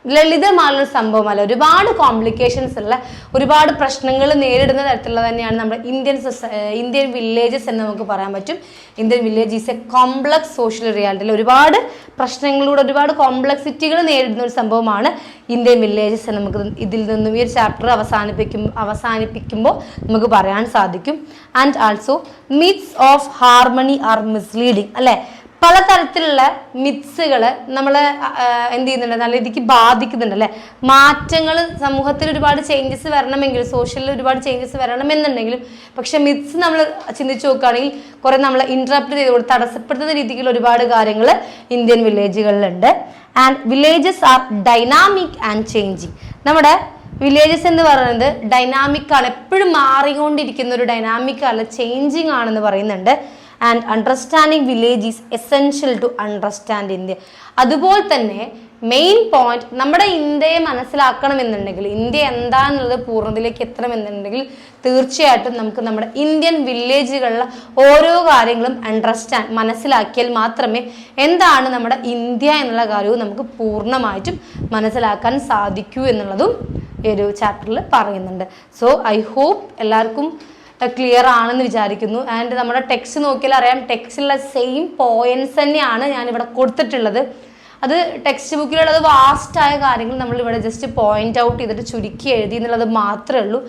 ലളിതമായുള്ളൊരു സംഭവമല്ല. ഒരുപാട് കോംപ്ലിക്കേഷൻസ് ഉള്ള, ഒരുപാട് പ്രശ്നങ്ങൾ നേരിടുന്ന തരത്തിലുള്ള തന്നെയാണ് നമ്മുടെ ഇന്ത്യൻ വില്ലേജസ് എന്ന് നമുക്ക് പറയാൻ പറ്റും. Indian village is A complex social reality. ഒരുപാട് പ്രശ്നങ്ങളിലൂടെ ഒരുപാട് കോംപ്ലക്സിറ്റികൾ നേരിടുന്ന ഒരു സംഭവമാണ് ഇന്ത്യൻ വില്ലേജസ് എന്ന് നമുക്ക് ഇതിൽ നിന്നും ഈ ഒരു ചാപ്റ്റർ അവസാനിപ്പിക്കുമ്പോൾ നമുക്ക് പറയാൻ സാധിക്കും. And also myths of harmony are misleading, അല്ലെ? പലതരത്തിലുള്ള മിത്സുകൾ നമ്മളെ എന്ത് ചെയ്യുന്നുണ്ട്, നല്ല രീതിക്ക് ബാധിക്കുന്നുണ്ട് അല്ലെ. മാറ്റങ്ങൾ സമൂഹത്തിൽ ഒരുപാട് ചേഞ്ചസ് വരണമെങ്കിലും, സോഷ്യലിൽ ഒരുപാട് ചേഞ്ചസ് വരണമെന്നുണ്ടെങ്കിലും, പക്ഷെ മിത്സ് നമ്മൾ ചിന്തിച്ചു നോക്കുകയാണെങ്കിൽ കുറെ നമ്മളെ ഇന്റർപ്റ്റ് ചെയ്തുകൊണ്ട് തടസ്സപ്പെടുത്തുന്ന രീതിക്കുള്ള ഒരുപാട് കാര്യങ്ങൾ ഇന്ത്യൻ വില്ലേജുകളിലുണ്ട്. And villages are dynamic and changing. നമ്മുടെ വില്ലേജസ് എന്ന് പറയുന്നത് ഡൈനാമിക് ആണ്, എപ്പോഴും മാറിക്കൊണ്ടിരിക്കുന്ന ഒരു ഡൈനാമിക് അല്ല, ചേഞ്ചിങ് ആണെന്ന് പറയുന്നുണ്ട്. And understanding village is essential to understand India. അതുപോലെ തന്നെ മെയിൻ പോയിന്റ്, നമ്മുടെ ഇന്ത്യയെ മനസ്സിലാക്കണമെന്നുണ്ടെങ്കിൽ, ഇന്ത്യ എന്താണെന്നുള്ളത് പൂർണ്ണതയിലേക്ക് എത്തണമെന്നുണ്ടെങ്കിൽ തീർച്ചയായിട്ടും നമുക്ക് നമ്മുടെ ഇന്ത്യൻ വില്ലേജുകളിലെ ഓരോ കാര്യങ്ങളും മനസ്സിലാക്കിയാൽ മാത്രമേ എന്താണ് നമ്മുടെ ഇന്ത്യ എന്നുള്ള കാര്യവും നമുക്ക് പൂർണ്ണമായിട്ടും മനസ്സിലാക്കാൻ സാധിക്കൂ എന്നുള്ളതും ഈ ഒരു ചാപ്റ്ററിൽ പറയുന്നുണ്ട്. സോ ഐ ഹോപ്പ് എല്ലാവർക്കും ക്ലിയർ ആണെന്ന് വിചാരിക്കുന്നു. ആൻഡ് നമ്മുടെ ടെക്സ്റ്റ് നോക്കിയാൽ അറിയാം, ടെക്സ്റ്റിലുള്ള സെയിം പോയിന്റ്സ് തന്നെയാണ് ഞാനിവിടെ കൊടുത്തിട്ടുള്ളത്. അത് ടെക്സ്റ്റ് ബുക്കിലുള്ളത് വാസ്റ്റായ കാര്യങ്ങൾ നമ്മളിവിടെ ജസ്റ്റ് പോയിന്റ് ഔട്ട് ചെയ്തിട്ട് ചുരുക്കി എഴുതി എന്നുള്ളത് മാത്രമേ ഉള്ളൂ.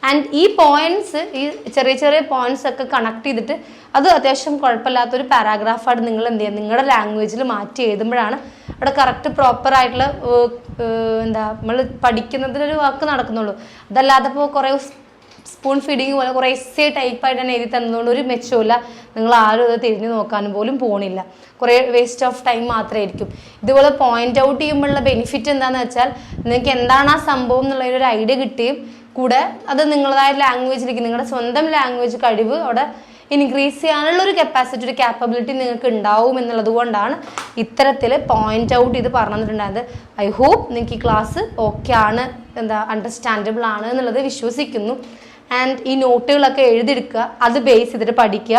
ആൻഡ് ഈ പോയിന്റ്സ്, ഈ ചെറിയ ചെറിയ പോയിന്റ്സ് ഒക്കെ കണക്ട് ചെയ്തിട്ട് അത് അത്യാവശ്യം കുഴപ്പമില്ലാത്തൊരു പാരാഗ്രാഫായിട്ട് നിങ്ങൾ എന്ത് ചെയ്യുക, നിങ്ങളുടെ ലാംഗ്വേജിൽ മാറ്റി എഴുതുമ്പോഴാണ് അവിടെ കറക്റ്റ് പ്രോപ്പർ ആയിട്ടുള്ള നമ്മൾ പഠിക്കുന്നതിനൊരു വാക്ക് നടക്കുന്നുള്ളൂ. അതല്ലാതെ ഇപ്പോൾ കുറേ സ്പൂൺ ഫീഡിങ് പോലെ കുറേ എസ്സേ ടൈപ്പായിട്ട് തന്നെ എഴുതി തന്നതുകൊണ്ട് ഒരു മെച്ചമില്ല. നിങ്ങൾ ആരും അത് തിരിഞ്ഞു നോക്കാനും പോലും പോണില്ല, കുറേ വേസ്റ്റ് ഓഫ് ടൈം മാത്രമായിരിക്കും. ഇതുപോലെ പോയിന്റ് ഔട്ട് ചെയ്യുമ്പോഴുള്ള ബെനിഫിറ്റ് എന്താണെന്ന് വെച്ചാൽ നിങ്ങൾക്ക് എന്താണ് ആ സംഭവം എന്നുള്ളൊരു ഐഡിയ കിട്ടുകയും കൂടെ അത് നിങ്ങളതായ ലാംഗ്വേജിലേക്ക്, നിങ്ങളുടെ സ്വന്തം ലാംഗ്വേജ് കഴിവ് അവിടെ ഇൻക്രീസ് ചെയ്യാനുള്ള ഒരു കപ്പാസിറ്റി, ഒരു കാപ്പബിലിറ്റി നിങ്ങൾക്ക് ഉണ്ടാവും എന്നുള്ളത് കൊണ്ടാണ് ഇത്തരത്തിൽ പോയിന്റ് ഔട്ട് ചെയ്ത് പറഞ്ഞിട്ടുണ്ടായത്. ഐ ഹോപ്പ് നിങ്ങൾക്ക് ഈ ക്ലാസ് ഓക്കെ ആണ്, അണ്ടർസ്റ്റാൻഡബിൾ ആണ് എന്നുള്ളത് വിശ്വസിക്കുന്നു. ആൻഡ് ഈ നോട്ടുകളൊക്കെ എഴുതിയെടുക്കുക, അത് ബേസ് ചെയ്തിട്ട് പഠിക്കുക.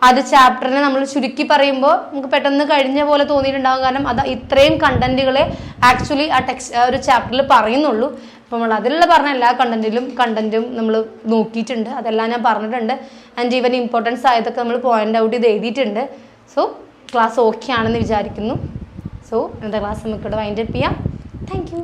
അത് ചാപ്റ്ററിനെ നമ്മൾ ചുരുക്കി പറയുമ്പോൾ നമുക്ക് പെട്ടെന്ന് കഴിഞ്ഞ പോലെ തോന്നിയിട്ടുണ്ടാകും, കാരണം അത് ഇത്രയും കണ്ടന്റുകളെ ആക്ച്വലി ആ ഒരു ചാപ്റ്ററിൽ പറയുന്നുള്ളൂ. അപ്പോൾ നമ്മൾ അതിലുള്ള പറഞ്ഞ എല്ലാ കണ്ടന്റും നമ്മൾ നോക്കിയിട്ടുണ്ട്, അതെല്ലാം ഞാൻ പറഞ്ഞിട്ടുണ്ട്. ആൻഡ് ഈവൻ ഇമ്പോർട്ടൻസ് ആയതൊക്കെ നമ്മൾ പോയിന്റ് ഔട്ട് ചെയ്ത് എഴുതിയിട്ടുണ്ട്. സോ ക്ലാസ് ഓക്കെ ആണെന്ന് വിചാരിക്കുന്നു. സോ ഇന്നത്തെ ക്ലാസ് നമുക്കിവിടെ വൈൻഡ് അപ്പ് ചെയ്യാം. Thank you.